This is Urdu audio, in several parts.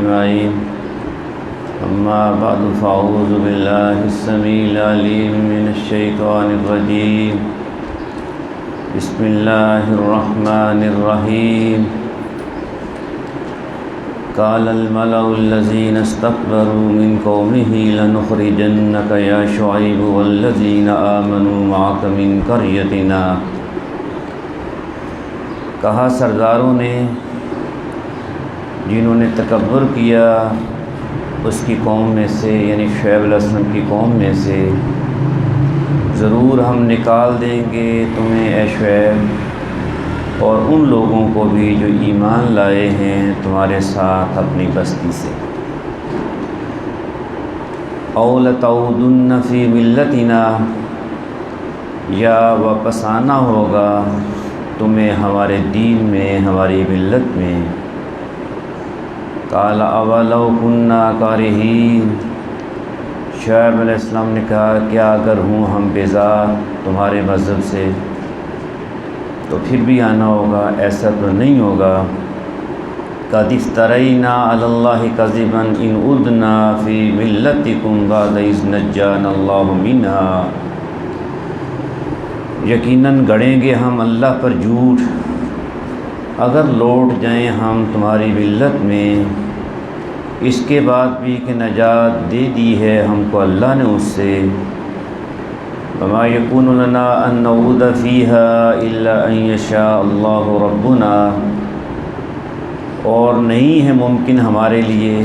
أجمعين أما بعد فأعوذ بالله السميع العليم من الشيطان الرجيم بسم الله الرحمن الرحيم قال الملأ الذين استكبروا من قومه لنخرجنك يا شعيب والذين آمنوا معك من قريتنا کہا سرداروں نے جنہوں نے تکبر کیا اس کی قوم میں سے یعنی شعیب علیہ السلام کی قوم میں سے، ضرور ہم نکال دیں گے تمہیں اے شعیب اور ان لوگوں کو بھی جو ایمان لائے ہیں تمہارے ساتھ اپنی بستی سے۔ او لتعودن فی ملتنا، یا واپس آنا ہوگا تمہیں ہمارے دین میں، ہماری ملت میں۔ قال اولو کنا کارہین، شعیب علیہ السلام نے کہا کیا اگر ہوں ہم بیزار تمہارے مذہب سے تو پھر بھی آنا ہوگا، ایسا تو نہیں ہوگا۔ قد افترینا علی اللہ کذبا ان عدنا فی ملتکم بعد اذ نجانا اللہ منہا، یقیناً گڑیں گے ہم اللہ پر جھوٹ اگر لوٹ جائیں ہم تمہاری ملت میں، اس کے بعد بھی کہ نجات دے دی ہے ہم کو اللہ نے اس سے۔ وما یکون لنا ان نعود فیہا الا ان یشاء اللہ ربنا، اور نہیں ہے ممکن ہمارے لیے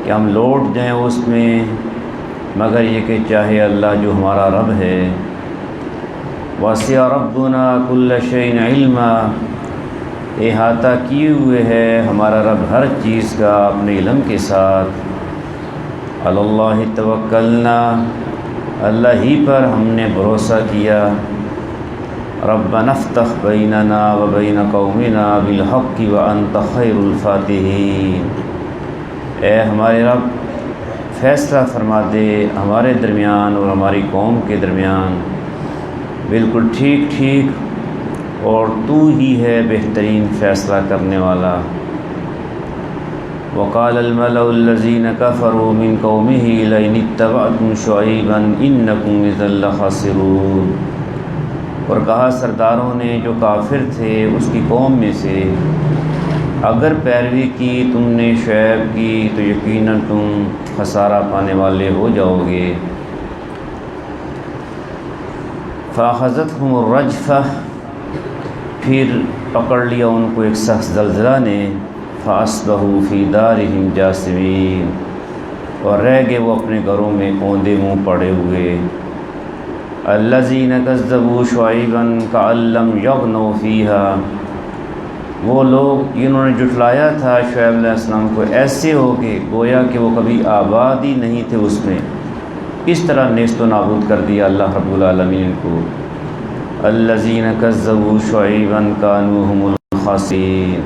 کہ ہم لوٹ جائیں اس میں مگر یہ کہ چاہے اللہ جو ہمارا رب ہے۔ وسع ربنا کل شیء علما، احاطہ کیے ہوئے ہے ہمارا رب ہر چیز کا اپنے علم کے ساتھ۔ علی اللہ توکلنا، اللہ ہی پر ہم نے بھروسہ کیا۔ ربنا افتح بیننا وبین قومنا بالحق وانت خیر الفاتحین، اے ہمارے رب فیصلہ فرما دے ہمارے درمیان اور ہماری قوم کے درمیان بالکل ٹھیک ٹھیک، اور تو ہی ہے بہترین فیصلہ کرنے والا۔ وقال الملأ الذين كفروا من قومه لئن اتبعتم شعيبا انكم اذا لخاسرون، اور کہا سرداروں نے جو کافر تھے اس کی قوم میں سے، اگر پیروی کی تم نے شعیب کی تو یقیناً تم خسارہ پانے والے ہو جاؤ گے۔ فاخذتهم الرجفہ، پھر پکڑ لیا ان کو ایک سخت زلزلہ نے۔ فاصبحوا فی دارہم جاثمین، اور رہ گئے وہ اپنے گھروں میں اوندے منہ پڑے ہوئے۔ الذین کذبوا شعیبا کأن لم یغنوا فیہا، وہ لوگ جنہوں نے جھٹلایا تھا شعیب علیہ السلام کو ایسے ہو کہ گویا کہ وہ کبھی آباد ہی نہیں تھے اس میں، اس طرح نیست و نابود کر دیا اللہ رب العالمین کو۔ الذین کذبوا شعیبا کانوا هم الخاسرین،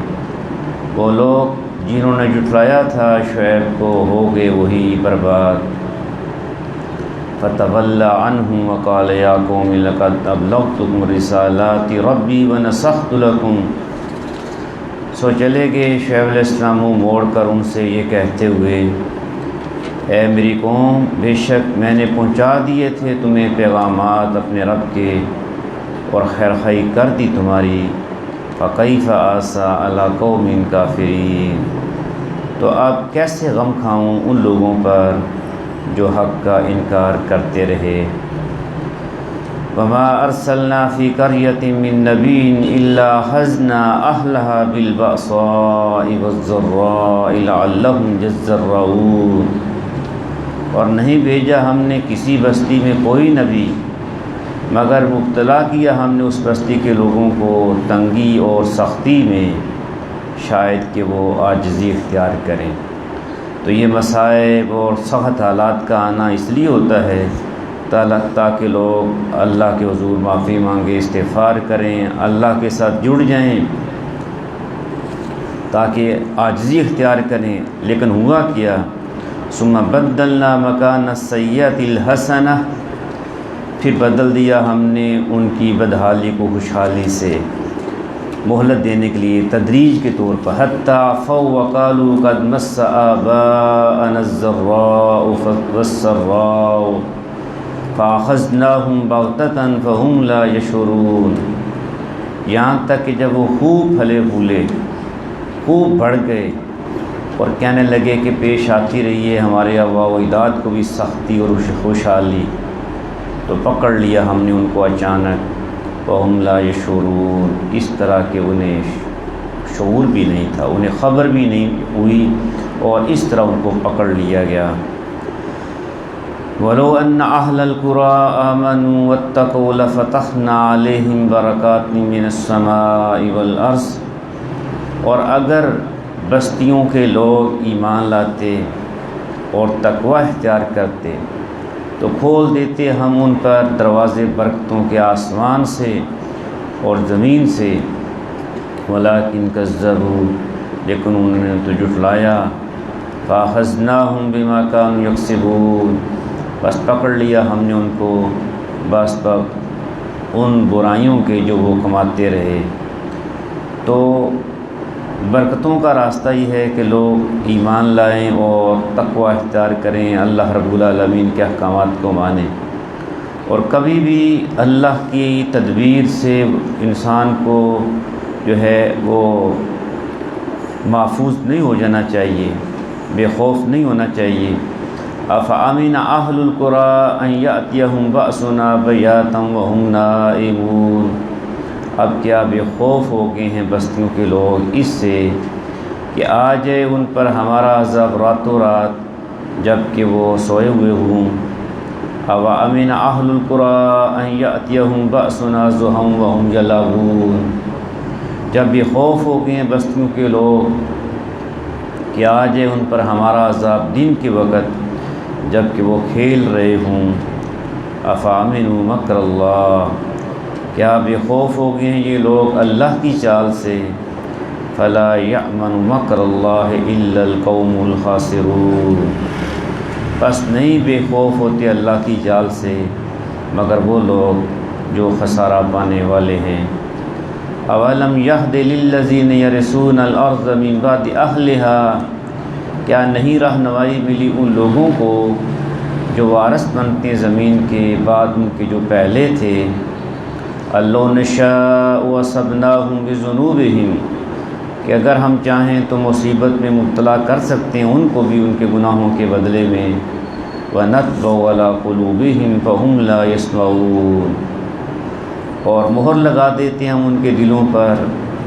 وہ لوگ جنہوں نے جھٹلایا تھا شعیب کو ہو گئے وہی برباد۔ فتولی عنہم وقال یا قوم لقد ابلغتکم رسالات ربی ونصحت لکم، سو چلے گئے شعیب علیہ السلام موڑ کر ان سے یہ کہتے ہوئے، اے میری قوم بے شک میں نے پہنچا دیے تھے تمہیں پیغامات اپنے رب کے اور خیر خواہی کر دی تمہاری۔ فکیف آسیٰ علی قوم کافرین، تو اب کیسے غم کھاؤں ان لوگوں پر جو حق کا انکار کرتے رہے۔ وما ارسلنا فی قریۃ من نبی الا اخذنا اہلها بالبأساء والضراء لعلہم یضرعون، اور نہیں بھیجا ہم نے کسی بستی میں کوئی نبی مگر مبتلا کیا ہم نے اس بستی کے لوگوں کو تنگی اور سختی میں، شاید کہ وہ عاجزی اختیار کریں۔ تو یہ مصائب اور سخت حالات کا آنا اس لیے ہوتا ہے تاکہ لوگ اللہ کے حضور معافی مانگیں، استغفار کریں، اللہ کے ساتھ جڑ جائیں، تاکہ عاجزی اختیار کریں۔ لیکن ہوا کیا، ثم بدلنا مکان السیئۃ الحسنہ، پھر بدل دیا ہم نے ان کی بدحالی کو خوشحالی سے۔ مہلت دینے کے لیے تدریج کے طور پر، حتیٰ فو وقالوا قد مس آباءنا الضراء والسراء فاخذناہم بغتۃ فہم لا یشعرون، یہاں تک کہ جب وہ خوب پھلے پھولے، خوب بڑھ گئے اور کہنے لگے کہ پیش آتی رہی ہے ہمارے آباء و اجداد کو بھی سختی اور خوشحالی، تو پکڑ لیا ہم نے ان کو اچانک، وَهُمْ لَا يَشْعُرُونَ، اس طرح کہ انہیں شعور بھی نہیں تھا، انہیں خبر بھی نہیں ہوئی اور اس طرح ان کو پکڑ لیا گیا۔ وَلَوْ أَنَّ أَهْلَ الْقُرَىٰ آمَنُوا وَاتَّقَوْا لَفَتَحْنَا عَلَيْهِمْ بَرَكَاتٍ مِّنَ السَّمَاءِ وَالْأَرْضِ، اور اگر بستیوں کے لوگ ایمان لاتے اور تقوی اختیار کرتے تو کھول دیتے ہم ان پر دروازے برکتوں کے آسمان سے اور زمین سے، وَلَٰكِن كَذَّبُوا، لیکن انہوں نے تو جھٹلایا، فَأَخَذْنَاهُمْ بِمَا كَانُوا يَكْسِبُونَ، بس پکڑ لیا ہم نے ان کو بس ان برائیوں کے جو وہ کماتے رہے۔ تو برکتوں کا راستہ یہ ہے کہ لوگ ایمان لائیں اور تقوی اختیار کریں، اللہ رب العالمین کے احکامات کو مانیں، اور کبھی بھی اللہ کی تدبیر سے انسان کو جو ہے وہ محفوظ نہیں ہو جانا چاہیے، بے خوف نہیں ہونا چاہیے۔ افامن اہل القریٰ ان یأتیہم بأسنا بیاتا وہم نائمون، اب کیا بے خوف ہو گئے ہیں بستیوں کے لوگ اس سے کہ آ جائے ان پر ہمارا عذاب راتوں رات جب کہ وہ سوئے ہوئے ہوں۔ اوامن اہل القریٰ ان یأتیہم بأسنا ضحیٰ وہم یلعبون، جب بے خوف ہو گئے ہیں بستیوں کے لوگ کہ آ جائے ان پر ہمارا عذاب دن کے وقت جب کہ وہ کھیل رہے ہوں۔ افامنوا مکر اللہ، کیا بے خوف ہو گئے ہیں یہ لوگ اللہ کی چال سے؟ فلا یأمن مکر اللہ الا القوم الخاسرون، بس نہیں بے خوف ہوتے اللہ کی چال سے مگر وہ لوگ جو خسارہ پانے والے ہیں۔ اولم یہد للذین یرثون الارض من بعد اہلہا، کیا نہیں رہنمائی ملی ان لوگوں کو جو وارث بنتے زمین کے بعد ان کے جو پہلے تھے؟ لو نشاء اصبناہم بذنوبہم، کہ اگر ہم چاہیں تو مصیبت میں مبتلا کر سکتے ہیں ان کو بھی ان کے گناہوں کے بدلے میں۔ وَنَطْبَعُ عَلَىٰ قُلُوبِهِمْ فَهُمْ لَا يَسْمَعُونَ، اور مہر لگا دیتے ہیں ہم ان کے دلوں پر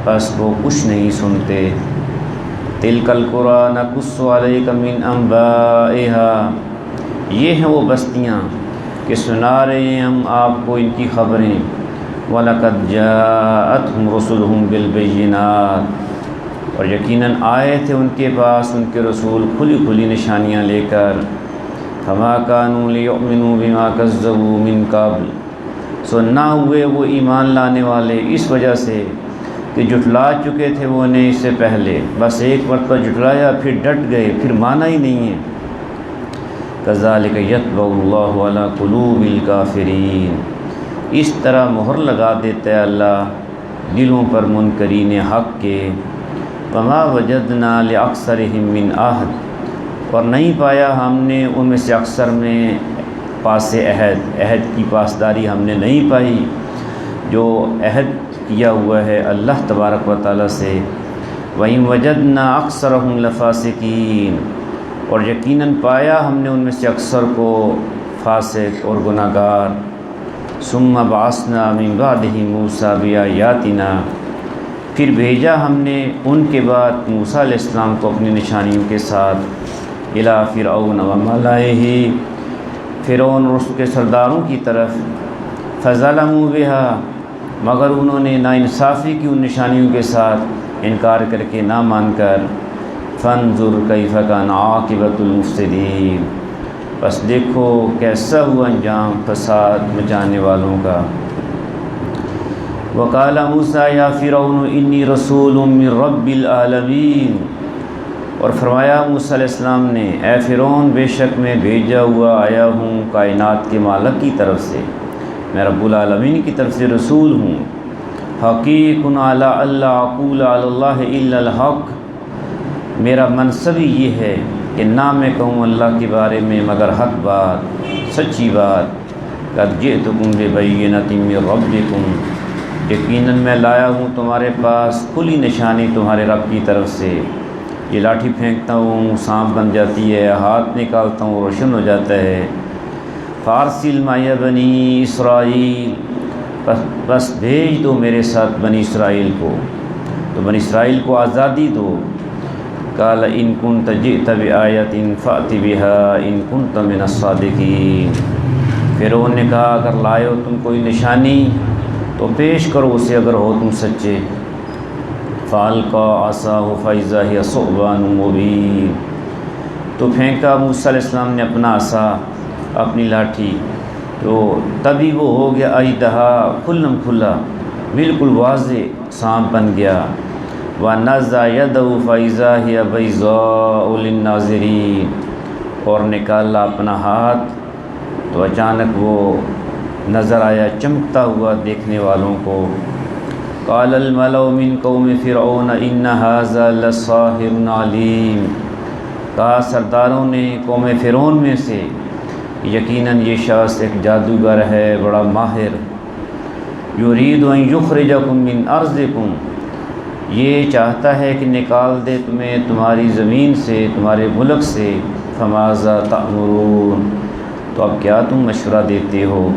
بس وہ کچھ نہیں سنتے۔ تِلْكَ الْقُرَىٰ نَقُصُّ عَلَيْكَ مِنْ أَنْبَائِهَا، یہ ہیں وہ بستیاں کہ سنا رہے ہیں ہم آپ کو ان کی خبریں۔ وَلَقَدْ جَاءَتْهُمْ رُسُلُهُمْ بِالْبَيِّنَاتِ، اور یقیناً آئے تھے ان کے پاس ان کے رسول کھلی کھلی نشانیاں لے کر۔ فَمَا كَانُوا لِيُؤْمِنُوا بِمَا كَذَّبُوا مِنْ قَبْلُ، سو نہ ہوئے وہ ایمان لانے والے اس وجہ سے کہ جھٹلا چکے تھے وہ نے اس سے پہلے، بس ایک مرتبہ جھٹلایا پھر ڈٹ گئے، پھر مانا ہی نہیں ہے۔ كَذَلِكَ يَطْبَعُ اللَّهُ عَلَىٰ قُلُوبِ الْكَافِرِينَ، اس طرح مہر لگا دیتا ہے اللہ دلوں پر منکرین حق کے۔ وَمَا وَجَدْنَا لِأَكْثَرِهِم مِّنْ عَهْدٍ، اور نہیں پایا ہم نے ان میں سے اکثر میں پاس عہد کی پاسداری ہم نے نہیں پائی، جو عہد کیا ہوا ہے اللہ تبارک و تعالیٰ سے۔ وَإِن وَجَدْنَا أَكْثَرَهُمْ لَفَاسِقِينَ، اور یقیناً پایا ہم نے ان میں سے اکثر کو فاسق اور گناہ گار۔ ثُمَّ بَعَثْنَا مِن بَعْدِهِ مُوسَىٰ بِآيَاتِنَا، پھر بھیجا ہم نے ان کے بعد موسیٰ علیہ السلام کو اپنی نشانیوں کے ساتھ، إِلَىٰ فِرْعَوْنَ وَمَلَئِهِ، فرعون اور اس کے سرداروں کی طرف۔ فَظَلَمُوا بِهَا، مگر انہوں نے ناانصافی کی ان نشانیوں کے ساتھ انکار کر کے نہ مان کر۔ فَانظُرْ كَيْفَ كَانَ عَاقِبَةُ الْمُفْسِدِينَ، بس دیکھو کیسا ہوا انجام فساد مچانے والوں کا۔ وَقَالَ مُوسَىٰ يَا فِرْعَوْنُ إِنِّي رَسُولٌ مِّن رَّبِّ الْعَالَمِينَ، اور فرمایا موسیٰ علیہ السلام نے، اے فرعون بے شک میں بھیجا ہوا آیا ہوں کائنات کے مالک کی طرف سے، میں رب العالمین کی طرف سے رسول ہوں۔ حقیق علی اللہ اقول علی اللہ الا الحق، میرا منصب ہی یہ ہے کہ نہ میں کہوں اللہ کے بارے میں مگر حق بات، سچی بات۔ قد جئتکم ببینۃ من ربکم، یقیناً میں لایا ہوں تمہارے پاس کھلی نشانی تمہارے رب کی طرف سے۔ یہ لاٹھی پھینکتا ہوں سانپ بن جاتی ہے، ہاتھ نکالتا ہوں روشن ہو جاتا ہے۔ فارسل معی بنی اسرائیل، بس بھیج دو میرے ساتھ بنی اسرائیل کو، تو بنی اسرائیل کو آزادی دو۔ قال ان کنت جئت بآیۃ فأت بها ان کنت من الصادقین، فرعون نے کہا اگر لائے ہو تم کوئی نشانی تو پیش کرو اسے اگر ہو تم سچے۔ فالقى عصاه فإذا هي ثعبان مبین، تو پھینکا موسیٰ علیہ السلام نے اپنا عصا، اپنی لاٹھی، تو تبھی وہ ہو گیا ایدہا، کھلم کھلا، بالکل واضح سانپ بن گیا۔ وَنَزَعَ يَدَهُ فَإِذَا هِيَ بَيْضَاءُ لِلنَّاظِرِينَ، اور نکالا اپنا ہاتھ تو اچانک وہ نظر آیا چمکتا ہوا دیکھنے والوں کو۔ قال الملأ من قوم فرعون ان هذا لساحر علیم، کہا سرداروں نے قوم فرعون میں سے یقیناً یہ شخص ایک جادوگر ہے بڑا ماہر۔ یرید ان یخرجکم من ارضکم، یہ چاہتا ہے کہ نکال دے تمہیں تمہاری زمین سے، تمہارے ملک سے۔ فماذا تأمرون، تو اب کیا تم مشورہ دیتے ہو؟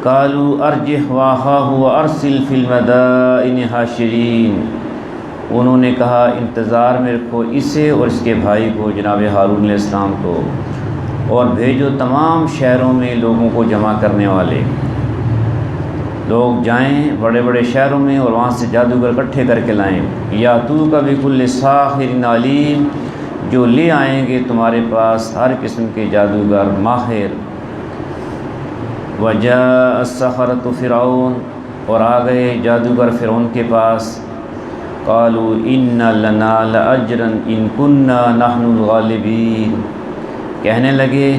قالوا ارجح واخاہ وارسل فی المدائن حاشرین، انہوں نے کہا انتظار میں رکھو اسے اور اس کے بھائی کو جناب ہارون علیہ السلام کو، اور بھیجو تمام شہروں میں لوگوں کو جمع کرنے والے۔ لوگ جائیں بڑے بڑے شہروں میں اور وہاں سے جادوگر اکٹھے کر کے لائیں۔ یاتوک بکل ساحر علیم، جو لے آئیں گے تمہارے پاس ہر قسم کے جادوگر ماہر۔ وجاء السحرۃ فرعون، اور آ گئے جادوگر فرعون کے پاس۔ قالوا ان لنا لاجرا ان كنا نحن الغالبین، کہنے لگے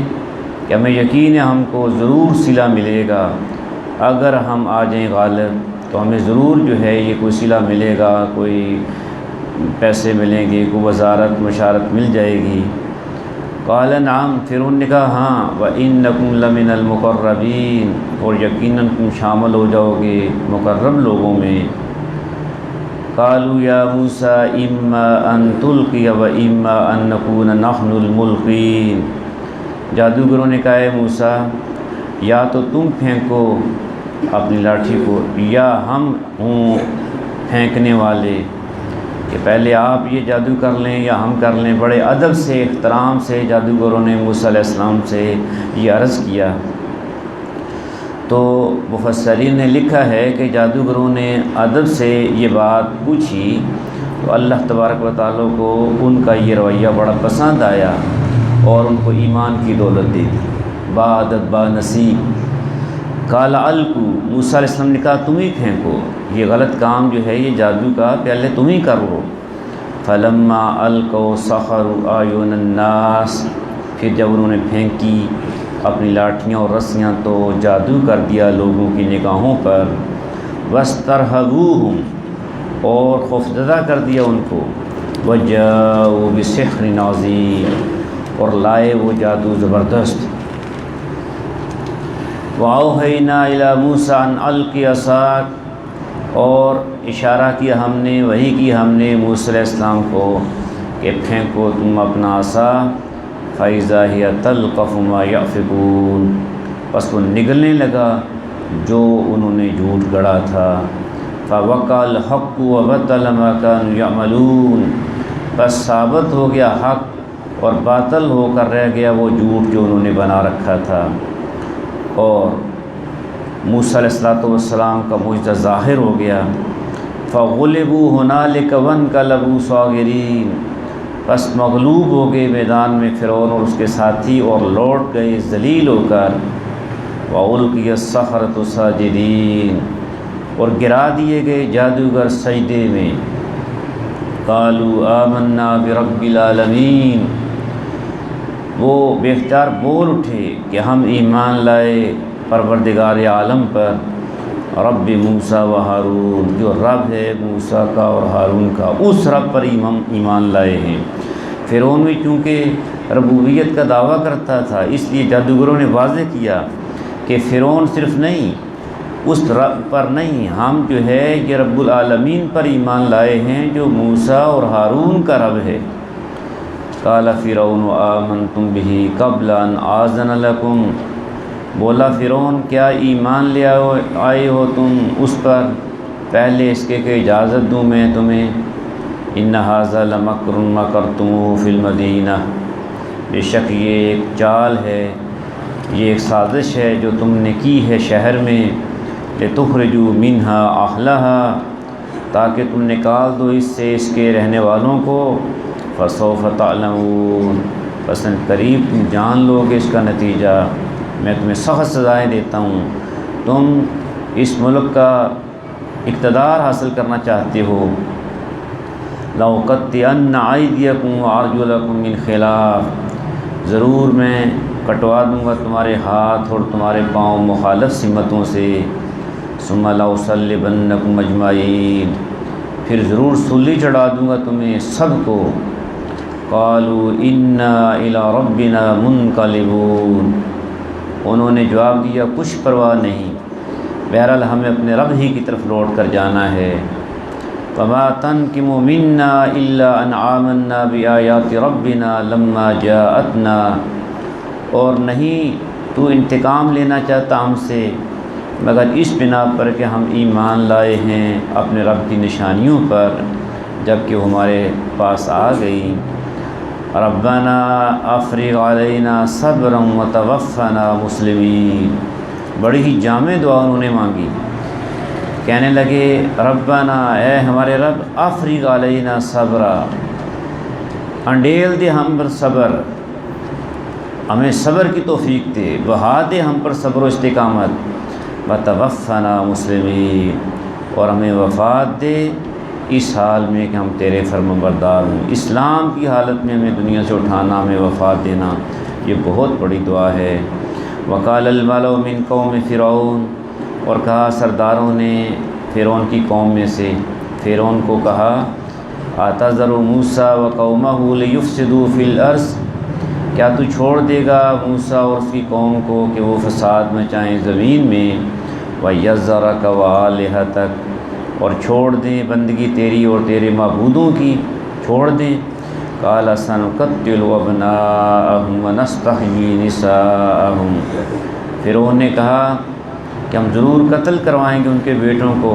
کہ ہمیں یقین ہے ہم کو ضرور صلہ ملے گا، اگر ہم آ جائیں غالب تو ہمیں ضرور جو ہے یہ کوئی صلہ ملے گا، کوئی پیسے ملیں گے، کوئی وزارت مشارت مل جائے گی۔ قال نعم، فرعون نے کہا ہاں، وَإِنَّكُمْ لَمِنَ الْمُقَرَّبِينَ، اور یقیناً تم شامل ہو جاؤ گے مقرب لوگوں میں۔ قالوا یا موسیٰ اما ان تلقی واما ان نکون نحن الملقین، جادوگروں نے کہا ہے موسیٰ یا تو تم پھینکو اپنی لاٹھی کو یا ہم ہوں پھینکنے والے، کہ پہلے آپ یہ جادو کر لیں یا ہم کر لیں۔ بڑے ادب سے احترام سے جادوگروں نے موسیٰ علیہ السلام سے یہ عرض کیا۔ تو مفسرین نے لکھا ہے کہ جادوگروں نے ادب سے یہ بات پوچھی تو اللہ تبارک و تعالیٰ کو ان کا یہ رویہ بڑا پسند آیا اور ان کو ایمان کی دولت دے دی، بادت با نصیب۔ قال القوا، موسیٰ علیہ السلام نے کہا تم ہی پھینکو، یہ غلط کام جو ہے یہ جادو کا پہلے تم ہی کرو۔ فلما القوا سحروا اعین الناس، پھر جب انہوں نے پھینکی اپنی لاٹھیاں اور رسیاں تو جادو کر دیا لوگوں کی نگاہوں پر۔ واسترہبوہم، اور خوفزدہ کر دیا ان کو۔ وجاؤوا بسحر عظیم، اور لائے وہ جادو زبردست۔ وَأَوْحَيْنَا إِلَىٰ مُوسَىٰ أَنْ أَلْقِ عَصَاكَ، اور اشارہ کیا ہم نے، وحی کی ہم نے موسیٰ علیہ السلام کو کہ پھینکو تم اپنا عصا۔ فَإِذَا هِيَ تَلْقَفُ مَا يَأْفِكُونَ، پس وہ نگلنے لگا جو انہوں نے جھوٹ گڑا تھا۔ فَوَقَعَ الْحَقُّ وَبَطَلَ مَا كَانُوا يَعْمَلُونَ، بس ثابت ہو گیا حق اور باطل ہو کر رہ گیا وہ جھوٹ جو انہوں نے بنا رکھا تھا۔ اور موسیٰ علیہ السلام کا معجزہ ظاہر ہو گیا۔ فَغُلِبُوا هُنَالِكَ وَانقَلَبُوا صَاغِرِينَ، بس مغلوب ہو گئے میدان میں فرعون اور اس کے ساتھی اور لوٹ گئے ذلیل ہو کر۔ وَأُلْقِيَ السَّحَرَةُ سَاجِدِينَ، اور گرا دیے گئے جادوگر سجدے میں۔ قَالُوا آمَنَّا بِرَبِّ الْعَالَمِينَ، وہ بے اختیار بول اٹھے کہ ہم ایمان لائے پروردگار عالم پر۔ رب موسیٰ و ہارون، جو رب ہے موسیٰ کا اور ہارون کا، اس رب پر ایمان لائے ہیں۔ فرعون بھی چونکہ ربوبیت کا دعویٰ کرتا تھا، اس لیے جادوگروں نے واضح کیا کہ فرعون صرف نہیں، اس رب پر نہیں، ہم جو ہے یہ رب العالمین پر ایمان لائے ہیں جو موسیٰ اور ہارون کا رب ہے۔ قال فرعون آمنتم به قبل ان آذن لکم، بولا فرعون کیا ایمان لے آئے ہو تم اس پر پہلے اس کے کہ اجازت دوں میں تمہیں؟ ان ھذا لمکر مکرتموہ فی المدینہ، بے شک یہ ایک چال ہے، یہ ایک سازش ہے جو تم نے کی ہے شہر میں، لتخرجوا منہا اہلہا، تاکہ تم نکال دو اس سے اس کے رہنے والوں کو، فسوف تعلمون، پس قریب تم جان لو گے اس کا نتیجہ، میں تمہیں سخت سزائیں دیتا ہوں۔ تم اس ملک کا اقتدار حاصل کرنا چاہتے ہو، لأقطعن أيديكم وأرجلكم من خلاف، ضرور میں کٹوا دوں گا تمہارے ہاتھ اور تمہارے پاؤں مخالف سمتوں سے، ثم لأصلبنكم أجمعين، پھر ضرور سولی چڑھا دوں گا تمہیں سب کو۔ قالوا إنا إلى ربنا منقلبون، انہوں نے جواب دیا کچھ پرواہ نہیں، بہرحال ہمیں اپنے رب ہی کی طرف لوٹ کر جانا ہے۔ وما تنقم منا الا ان آمنا بآیات ربنا لما جاءتنا، اور نہیں تو انتقام لینا چاہتا ہم سے مگر اس بنا پر کہ ہم ایمان لائے ہیں اپنے رب کی نشانیوں پر جب کہ وہ ہمارے پاس آ گئی۔ ربنا افرغ علینا صبرا وتوفنا مسلمین، بڑی ہی جامع دعا انہوں نے مانگی، کہنے لگے ربنا، اے ہمارے رب، افرغ علینا صبرا، انڈیل دے ہم پر صبر، ہمیں صبر کی توفیق دے، بہا دے ہم پر صبر و استقامت، وتوفنا مسلمین، اور ہمیں وفات دے اس حال میں کہ ہم تیرے فرمانبردار ہوں، اسلام کی حالت میں ہمیں دنیا سے اٹھانا، ہمیں وفات دینا، یہ بہت بڑی دعا ہے۔ وقال الملأ من قوم فرعون، اور کہا سرداروں نے فرعون کی قوم میں سے، فرعون کو کہا اتذر موسیٰ وقومہ لیفسدوا فی الارض، کیا تو چھوڑ دے گا موسیٰ اور اس کی قوم کو کہ وہ فساد مچائیں زمین میں، ویذرک وآلہتک، اور چھوڑ دیں بندگی تیری اور تیرے معبودوں کی چھوڑ دیں۔ قال سنقتل ابناءہم ونستحیی نساءہم، فرعون نے کہا کہ ہم ضرور قتل کروائیں گے ان کے بیٹوں کو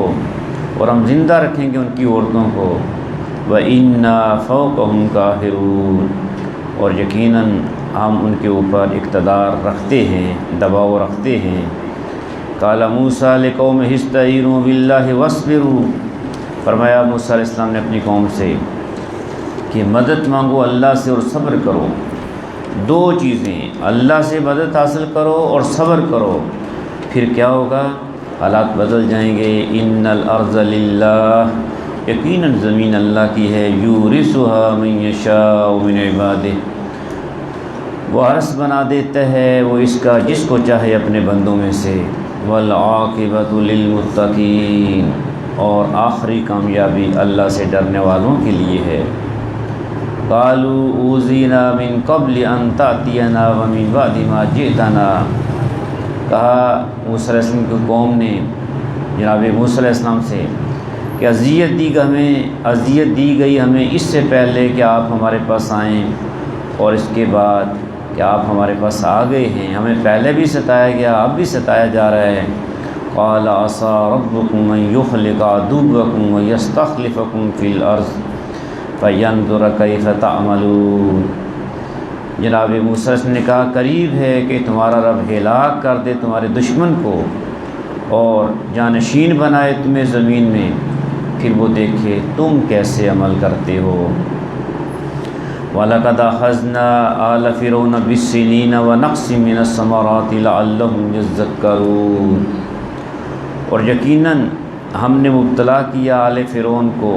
اور ہم زندہ رکھیں گے ان کی عورتوں کو، وَإِنَّا فَوْقَهُمْ قَاهِرُونَ، اور یقیناً ہم ان کے اوپر اقتدار رکھتے ہیں، دباؤ رکھتے ہیں۔ قال موسیٰ لقومہ استعینوا باللہ واصبروا، فرمایا موسیٰ علیہ السلام نے اپنی قوم سے کہ مدد مانگو اللہ سے اور صبر کرو، دو چیزیں، اللہ سے مدد حاصل کرو اور صبر کرو، پھر کیا ہوگا؟ حالات بدل جائیں گے۔ ان الارض للہ، یقیناً زمین اللہ کی ہے، یورثھا من یشاء من عبادہ، وہ وارث بنا دیتا ہے وہ اس کا جس کو چاہے اپنے بندوں میں سے، والعاقبۃ للمتقین، اور آخری کامیابی اللہ سے ڈرنے والوں کے لیے ہے۔ قالوا اوذینا من قبل ان تأتینا ومن بعد ما جئتنا، کہا موسیٰ علیہ السلام کی قوم نے جناب موسیٰ علیہ السلام سے کہ اذیت دی گئی ہمیں اس سے پہلے کہ آپ ہمارے پاس آئیں، اور اس کے بعد کہ آپ ہمارے پاس آ گئے ہیں، ہمیں پہلے بھی ستایا گیا، اب بھی ستایا جا رہا ہے۔ قال عسى ربكم ان يخلق عدوكم ويستخلفكم في الارض فينظر كيف تعملون، جناب موسیٰ نے کہا قریب ہے کہ تمہارا رب ہلاک کر دے تمہارے دشمن کو اور جانشین بنائے تمہیں زمین میں، پھر وہ دیکھے تم کیسے عمل کرتے ہو۔ وَلَقَدْ أَخَذْنَا آلَ فِرْعَوْنَ بِالسِّنِينَ وَنَقْصٍ مِّنَ الثَّمَرَاتِ لَعَلَّهُمْ يَذَّكَّرُونَ، اور یقیناً ہم نے مبتلا کیا آل فرعون کو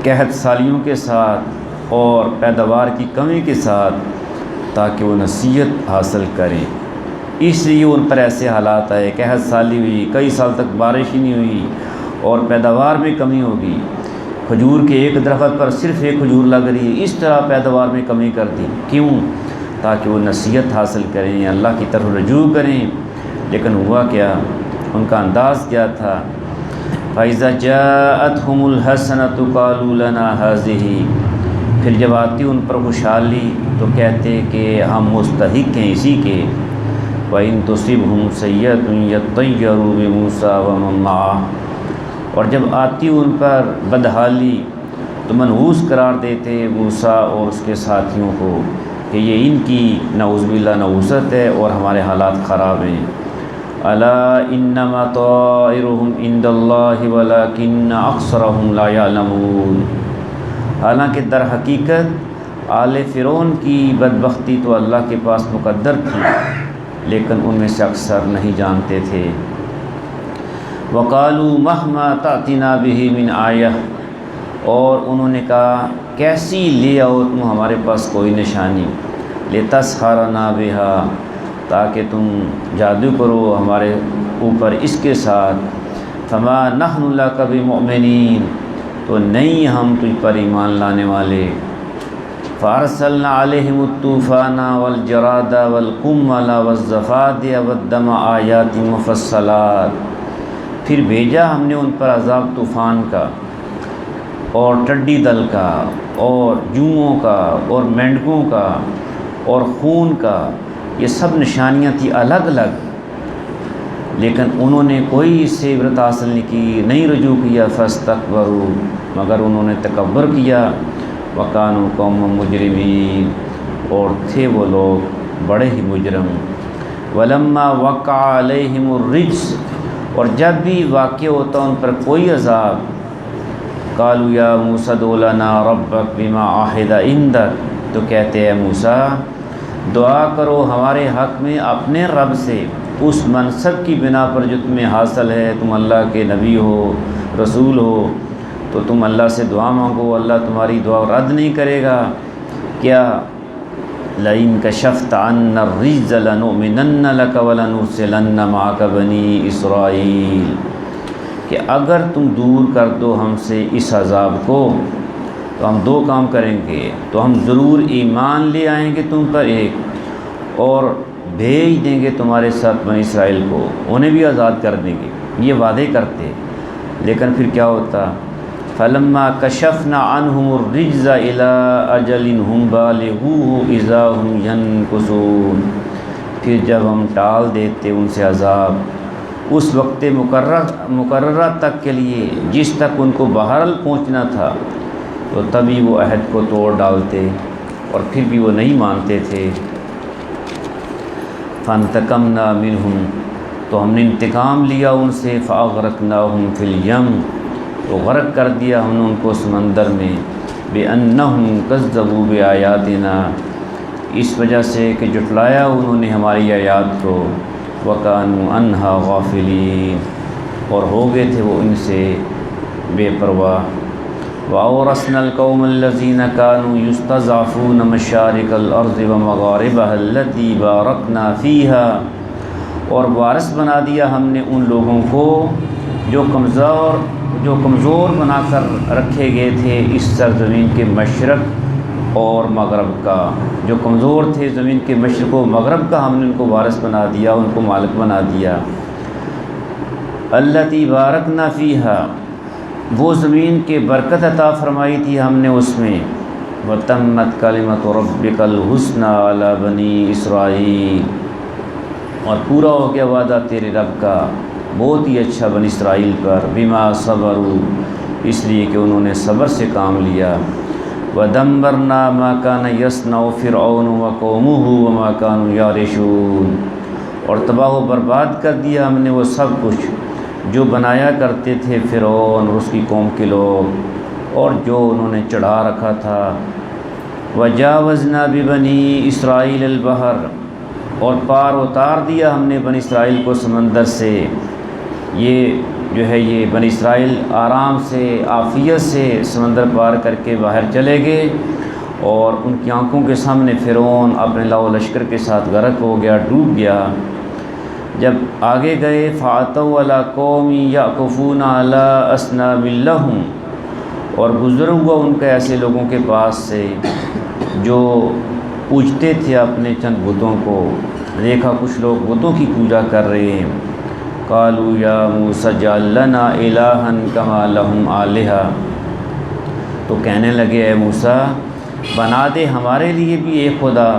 قحط سالیوں کے ساتھ اور پیداوار کی کمی کے ساتھ تاکہ وہ نصیحت حاصل کریں۔ اس لیے ان پر ایسے حالات آئے، قحط سالی ہوئی، کئی سال تک بارش ہی نہیں ہوئی اور پیداوار میں کمی ہوگی۔ کھجور کے ایک درخت پر صرف ایک کھجور لگ رہی ہے، اس طرح پیداوار میں کمی کر دی۔ کیوں؟ تاکہ وہ نصیحت حاصل کریں، اللہ کی طرف رجوع کریں۔ لیکن ہوا کیا؟ ان کا انداز کیا تھا؟ فَإِذَا جَاءَتْهُمُ الْحَسَنَةُ قَالُوا لَنَا هَٰذِهِ، پھر جب آتی ان پر خوشحالی تو کہتے کہ ہم مستحق ہیں اسی کے۔ وَإِن تُصِبْهُمْ سَيِّئَةٌ يَطَّيَّرُوا بِمُوسَىٰ وَمَن مَّعَهُ، اور جب آتی ان پر بدحالی تو منحوس قرار دیتے موسیٰ اور اس کے ساتھیوں کو کہ یہ ان کی نعوذ باللہ نحوست ہے اور ہمارے حالات خراب ہیں۔ الا انما طائرهم عند اللہ ولکن اکثرهم لا یعلمون، حالانکہ در حقیقت آل فرعون کی بدبختی تو اللہ کے پاس مقدر تھی، لیکن ان میں سے اکثر نہیں جانتے تھے۔ وقالوا مہما تأتنا به من آیہ، اور انہوں نے کہا کیسی لے آؤ تم ہمارے پاس کوئی نشانی، لتسحرنا بها، تاکہ تم جادو کرو ہمارے اوپر اس کے ساتھ۔ فما نحن لک بمؤمنین، تو نہیں ہم تجھ پر ایمان لانے والے۔ فارسلنا علیہم الطوفان والجراد والقمل والضفادع والدم آیات مفصلات، پھر بھیجا ہم نے ان پر عذاب طوفان کا اور ٹڈی دل کا اور جوؤں کا اور مینڈکوں کا اور خون کا، یہ سب نشانیاں تھیں الگ الگ، لیکن انہوں نے کوئی اس سے عبرت حاصل نہیں کی، نہیں رجوع کیا۔ فاستکبروا، مگر انہوں نے تکبر کیا۔ وکانوا قوما مجرمین، اور تھے وہ لوگ بڑے ہی مجرم۔ ولما وقع علیہم الرجز، اور جب بھی واقع ہوتا ان پر کوئی عذاب، قالوا یا موسیٰ ادع لنا ربک بما عہد عندک، تو کہتے ہیں موسیٰ دعا کرو ہمارے حق میں اپنے رب سے اس منصب کی بنا پر جو تمہیں حاصل ہے، تم اللہ کے نبی ہو، رسول ہو، تو تم اللہ سے دعا مانگو، اللہ تمہاری دعا رد نہیں کرے گا۔ کیا؟ لئن کشفت عنا الرجز لنؤمنن لک ولنرسلن معک بنی اسرائیل، کہ اگر تم دور کر دو ہم سے اس عذاب کو تو ہم دو کام کریں گے، تو ہم ضرور ایمان لے آئیں گے تم پر ایک، اور بھیج دیں گے تمہارے ساتھ بنی اسرائیل کو، انہیں بھی آزاد کر دیں گے، یہ وعدے کرتے۔ لیکن پھر کیا ہوتا؟ فلما کشفنا عنہم الرجز الی اجل ہم بالغوہ اذا ہم ینکثون، پھر جب ہم ٹال دیتے ان سے عذاب اس وقت مقررہ تک کے لیے جس تک ان کو بہرحال پہنچنا تھا، تو تبھی وہ عہد کو توڑ ڈالتے اور پھر بھی وہ نہیں مانتے تھے۔ فانتقمنا منہم، تو ہم نے انتقام لیا ان سے، فاغرقناہم فی الیم، تو غرق کر دیا ہم نے ان کو سمندر میں، بانہم کذبوا بآیاتنا، اس وجہ سے کہ جھٹلایا انہوں نے ہماری آیات کو، وکانوا عنہا غافلین، اور ہو گئے تھے وہ ان سے بے پرواہ۔ وَأَوْرَثْنَا الْقَوْمَ الَّذِينَ كَانُوا يُسْتَضْعَفُونَ مَشَارِقَ الْأَرْضِ وَمَغَارِبَهَا الَّتِي بَارَكْنَا فِيهَا، اور وارث بنا دیا ہم نے ان لوگوں کو جو کمزور بنا کر رکھے گئے تھے اس سرزمین کے مشرق اور مغرب کا، جو کمزور تھے زمین کے مشرق و مغرب کا، ہم نے ان کو وارث بنا دیا، ان کو مالک بنا دیا۔ الَّتِي بَارَكْنَا فِيهَا، وہ زمین کے برکت عطا فرمائی تھی ہم نے اس میں۔ وَتَمَّتْ كَلِمَةُ رَبِّكَ الْحُسْنَى عَلَى بَنِي إِسْرَائِيلَ، اور پورا ہو گیا وعدہ تیرے رب کا بہت ہی اچھا بنی اسرائیل پر، بما صبروا، اس لیے کہ انہوں نے صبر سے کام لیا۔ وَدَمَّرْنَا مَا كَانَ يَصْنَعُ فِرْعَوْنُ وَقَوْمُهُ وَمَا كَانُوا يَعْرِشُونَ، اور تباہ و برباد کر دیا ہم نے وہ سب کچھ جو بنایا کرتے تھے فرعون اور اس کی قوم کے لوگ، اور جو انہوں نے چڑھا رکھا تھا۔ وَجَاوَزْنَا بِبَنِي إِسْرَائِيلَ الْبَحْرَ، اور پار اتار دیا ہم نے بنی اسرائیل کو سمندر سے۔ یہ جو ہے یہ بنی اسرائیل آرام سے عافیت سے سمندر پار کر کے باہر چلے گئے، اور ان کی آنکھوں کے سامنے فرعون اپنے لاؤ لشکر کے ساتھ غرق ہو گیا، ڈوب گیا۔ جب آگے گئے فَأَتَوْا عَلَىٰ قَوْمٍ يَعْكُفُونَ عَلَىٰ أَصْنَامٍ لَهُمْ، اور گزر ہوا ان کے ایسے لوگوں کے پاس سے جو پوجتے تھے اپنے چند بتوں کو، دیکھا کچھ لوگ بتوں کی پوجا کر رہے ہیں۔ قالوا یا موسیٰ اجعل لنا الہا کما لہم آلہہ، تو کہنے لگے اے موسیٰ بنا دے ہمارے لیے بھی ایک خدا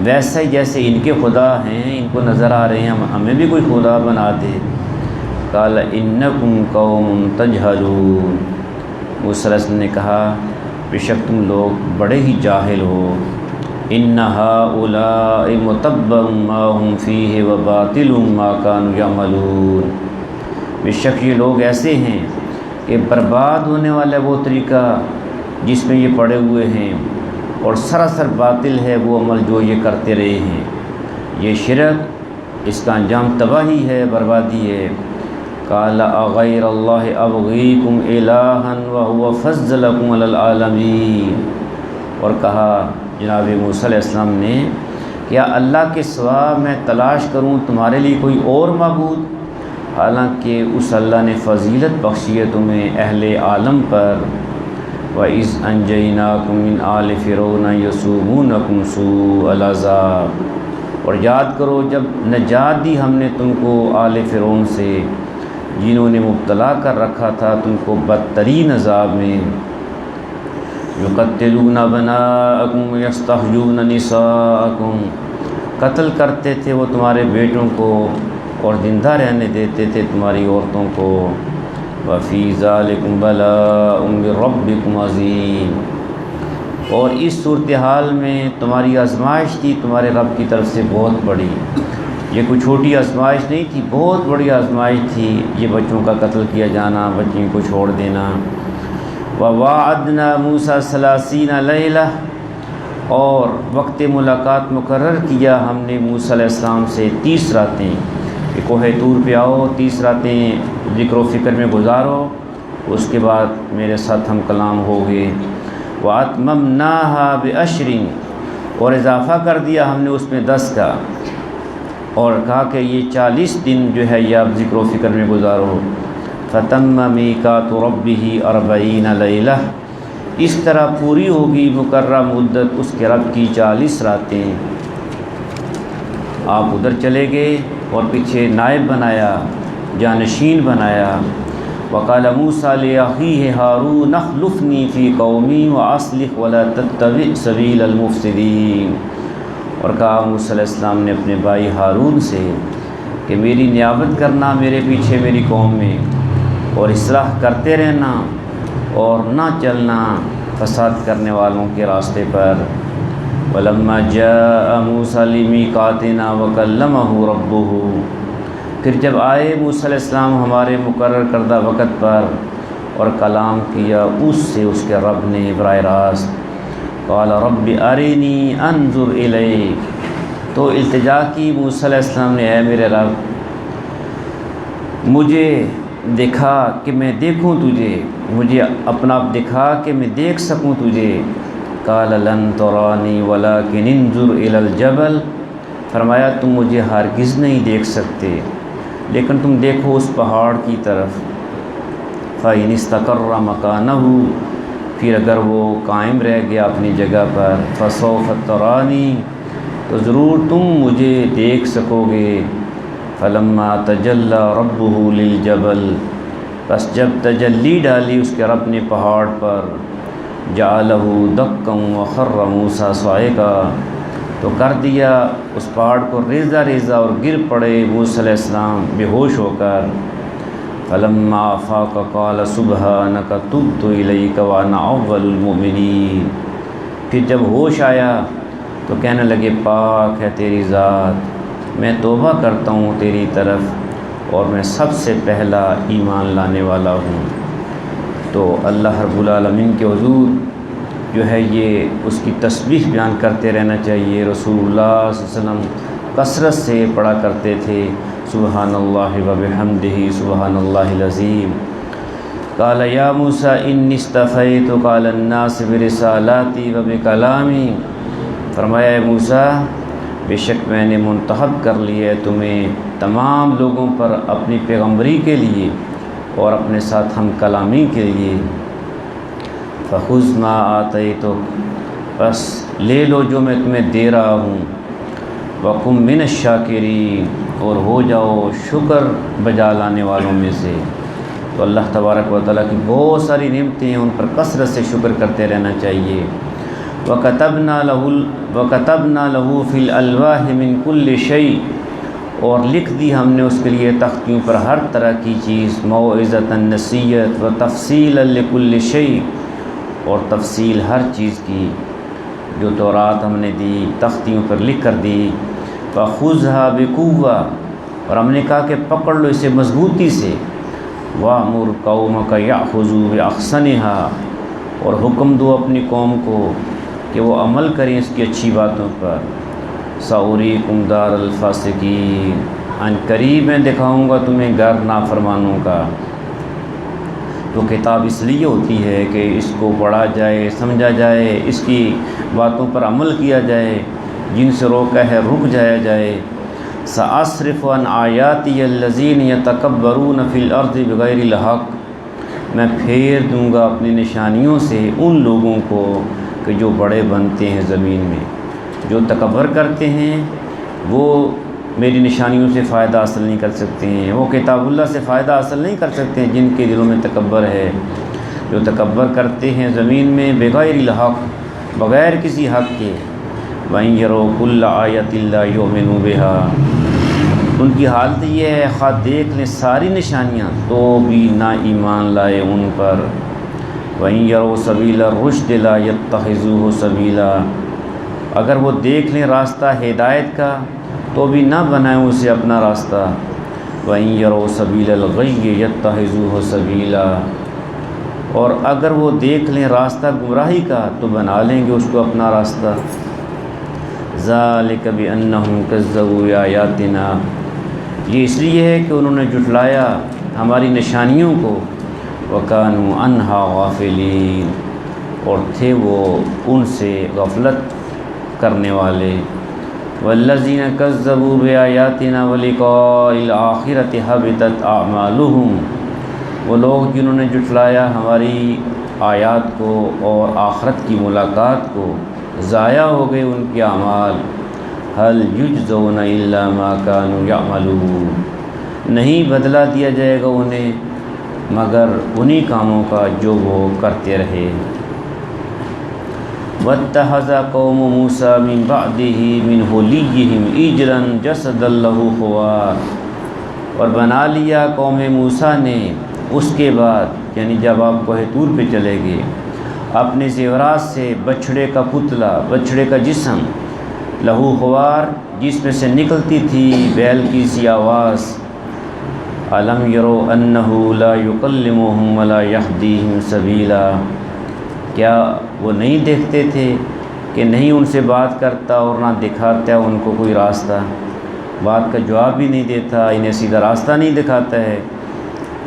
ویسا ہی جیسے ان کے خدا ہیں، ان کو نظر آ رہے ہیں، ہمیں بھی کوئی خدا بنا دے۔ قال انکم قوم تجہلون، موسیٰ علیہ السلام نے کہا بے شک تم لوگ بڑے ہی جاہل ہو۔ ان ہؤلاء متبر ما هم فیہ وباطل ما كانوا یعملون، بے شک یہ لوگ ایسے ہیں کہ برباد ہونے والا وہ طریقہ جس میں یہ پڑے ہوئے ہیں، اور سراسر باطل ہے وہ عمل جو یہ کرتے رہے ہیں۔ یہ شرک، اس کا انجام تباہی ہے، بربادی ہے۔ قال اغیر اللہ ابغیکم الہا وہو فضلکم علی العالمین، اور کہا جناب موسیٰ علیہ السلام نے کیا اللہ کے سوا میں تلاش کروں تمہارے لیے کوئی اور معبود، حالانکہ اس اللہ نے فضیلت بخشی ہے تمہیں اہل عالم پر۔ وَإِذْ أَنْجَيْنَاكُمْ مِنْ آلِ فِرْعَوْنَ يَسُومُونَكُمْ سُوءَ الْعَذَابِ، اور یاد کرو جب نجات دی ہم نے تم کو آل فرعون سے جنہوں نے مبتلا کر رکھا تھا تم کو بدترین عذاب میں۔ یقتلون ابناءکم ویستحیون نساءکم، قتل کرتے تھے وہ تمہارے بیٹوں کو اور زندہ رہنے دیتے تھے تمہاری عورتوں کو۔ وفی ذالکم بلاء من ربکم عظیم، اور اس صورتحال میں تمہاری آزمائش تھی تمہارے رب کی طرف سے بہت بڑی، یہ کوئی چھوٹی آزمائش نہیں تھی، بہت بڑی آزمائش تھی یہ بچوں کا قتل کیا جانا، بچوں کو چھوڑ دینا۔ وَوَاعَدْنَا مُوسَىٰ 30 لَيْلَةً، اور وقت ملاقات مقرر کیا ہم نے موسیٰ علیہ السلام سے 30 راتیں کہ کوہ طور پہ آؤ، 30 راتیں ذکر و فکر میں گزارو، اس کے بعد میرے ساتھ ہم کلام ہو گئے۔ وَأَتْمَمْنَاهَا بِعَشْرٍ، اور اضافہ کر دیا ہم نے اس میں 10 کا، اور کہا کہ یہ 40 دن جو ہے یہ آپ ذکر و فکر میں گزارو۔ فَتَمَّ مِيقَاتُ رَبِّهِ 40 لَيْلَةً، اس طرح پوری ہوگی مقررہ مدت اس کے رب کی 40 راتیں۔ آپ ادھر چلے گئے اور پیچھے نائب بنایا، جانشین بنایا۔ وقال موسیٰ لأخیہ ہارون اخلفنی فی قومی واصلح ولا تتبع سبیل المفسدین، اور کہا موسیٰ علیہ السلام نے اپنے بھائی ہارون سے کہ میری نیابت کرنا میرے پیچھے میری قوم میں، اور اصلاح کرتے رہنا اور نہ چلنا فساد کرنے والوں کے راستے پر۔ وَلَمَّا جَاءَ مُوسَىٰ لِمِيقَاتِنَا وَكَلَّمَهُ رَبُّهُ، پھر جب آئے موسیٰ علیہ السلام ہمارے مقرر کردہ وقت پر اور کلام کیا اس سے اس کے رب نے براہ راست۔ قَالَ رَبِّ أَرِنِي أَنظُرْ إِلَيْكَ، تو التجا کی موسیٰ علیہ السلام نے اے میرے رب مجھے دکھا کہ میں دیکھوں تجھے، مجھے اپنا آپ دکھا کہ میں دیکھ سکوں تجھے۔ قال لن ترانی ولکن انظر الی الجبل، فرمایا تم مجھے ہرگز نہیں دیکھ سکتے لیکن تم دیکھو اس پہاڑ کی طرف۔ فإن استقر مکانہ، پھر اگر وہ قائم رہ گیا اپنی جگہ پر، فسوف ترانی، تو ضرور تم مجھے دیکھ سکو گے۔ فلما تجلی ربہ للجبل، بس جب تجلی ڈالی اس کے رب نے پہاڑ پر، جعلہ دکا وخر موسیٰ صعقا، تو کر دیا اس پہاڑ کو ریزہ ریزہ اور گر پڑے موسیٰ علیہ السلام بے ہوش ہو کر۔ فلما افاق قال سبحانک تبت الیک وانا اول المؤمنین، پھر جب ہوش آیا تو کہنے لگے پاک ہے تیری ذات، میں توبہ کرتا ہوں تیری طرف اور میں سب سے پہلا ایمان لانے والا ہوں۔ تو اللہ رب العالمین کے حضور جو ہے یہ اس کی تسبیح بیان کرتے رہنا چاہیے۔ رسول اللہ صلی اللہ علیہ وسلم کثرت سے پڑھا کرتے تھے سبحان اللہ وبحمدہ سبحان اللہ العظیم۔ قال یا موسیٰ انی اصطفیتک علی الناس برسالاتی وبکلامی، فرمایا اے موسیٰ بے شک میں نے منتخب کر لی ہے تمہیں تمام لوگوں پر اپنی پیغمبری کے لیے اور اپنے ساتھ ہم کلامی کے لیے۔ فخذ ما آتیتک، بس لے لو جو میں تمہیں دے رہا ہوں، وکن من الشاکرین، اور ہو جاؤ شکر بجا لانے والوں میں سے۔ تو اللہ تبارک و تعالیٰ کی بہت ساری نعمتیں ہیں، ان پر کثرت سے شکر کرتے رہنا چاہیے۔ وَكَتَبْنَا لَهُ فِي الْأَلْوَاحِ مِنْ كُلِّ شَيْءٍ، اور لکھ دی ہم نے اس کے لیے تختیوں پر ہر طرح کی چیز، موعظۃ، نصیحت، وتفصیلا لكل شیء، اور تفصیل ہر چیز کی، جو تورات ہم نے دی تختیوں پر لکھ کر دی۔ فَخُذْهَا بِقُوَّةٍ، اور ہم نے کہا کہ پکڑ لو اسے مضبوطی سے۔ وَأْمُرْ قَوْمَكَ يَأْخُذُوا بِأَحْسَنِهَا، اور حکم دو اپنی قوم کو کہ وہ عمل کریں اس کی اچھی باتوں پر۔ سَأُرِيكُمْ دَارَ الْفَاسِقِينَ، عن قریب میں دکھاؤں گا تمہیں گھر نافرمانوں کا۔ تو کتاب اس لیے ہوتی ہے کہ اس کو پڑھا جائے، سمجھا جائے، اس کی باتوں پر عمل کیا جائے، جن سے روکا ہے رک جایا جائے۔ سأصرف عن آیاتی الذین یتکبرون فی الارض بغیر الحق، میں پھیر دوں گا اپنی نشانیوں سے ان لوگوں کو کہ جو بڑے بنتے ہیں زمین میں، جو تکبر کرتے ہیں وہ میری نشانیوں سے فائدہ حاصل نہیں کر سکتے ہیں، وہ کتاب اللہ سے فائدہ حاصل نہیں کر سکتے ہیں جن کے دلوں میں تکبر ہے، جو تکبر کرتے ہیں زمین میں بغیر الحق، بغیر کسی حق کے۔ وَإِن يَرَوْا كُلَّ آیَةٍ لَا يُؤْمِنُوا بِهَا، ان کی حالت یہ ہے خواہ دیکھ لیں ساری نشانیاں تو بھی نہ ایمان لائے ان پر۔ وَإِن يَرَوْا سَبِيلَ الرُّشْدِ لَا يَتَّخِذُوهُ سَبِيلًا، اگر وہ دیکھ لیں راستہ ہدایت کا تو بھی نہ بنائیں اسے اپنا راستہ۔ وَإِن يَرَوْا سَبِيلَ الْغَيِّ يَتَّخِذُوهُ سَبِيلًا، اور اگر وہ دیکھ لیں راستہ گمراہی کا تو بنا لیں گے اس کو اپنا راستہ۔ ذَلِكَ بِأَنَّهُمْ كَذَّبُوا بِآيَاتِنَا، یہ اس لیے ہے کہ انہوں نے جھٹلایا ہماری نشانیوں کو۔ وَكَانُوا عَنْهَا غَافِلِينَ، اور تھے وہ ان سے غفلت کرنے والے۔ وَالَّذِينَ كَذَّبُوا بِآيَاتِنَا وَلِقَاءِ الْآخِرَةِ حَبِطَتْ أَعْمَالُهُمْ، وہ لوگ جنہوں نے جھٹلایا ہماری آیات کو اور آخرت کی ملاقات کو، ضائع ہو گئے ان کے اعمال۔ هَلْ يُجْزَوْنَ إِلَّا مَا كَانُوا يَعْمَلُونَ، نہیں بدلہ دیا جائے گا انہیں مگر انہی کاموں کا جو وہ کرتے رہے۔ وَاتَّخَذَ قَوْمُ مُوسَىٰ مِن بَعْدِهِ مِنْ حُلِيِّهِمْ عِجْلًا جَسَدًا لَهُ خُوَارٌ، اور بنا لیا قوم موسیٰ نے اس کے بعد، یعنی جب آپ کوہ طور پہ چلے گئے، اپنے زیورات سے بچھڑے کا پتلا، بچھڑے کا جسم، لہو خوار، جس میں سے نکلتی تھی بیل کی سی آواز۔ الم یرو انہ لا یکلمہم ولا یہدیہم سبیلا، کیا وہ نہیں دیکھتے تھے کہ نہیں ان سے بات کرتا اور نہ دکھاتا ان کو کوئی راستہ، بات کا جواب بھی نہیں دیتا، انہیں سیدھا راستہ نہیں دکھاتا ہے۔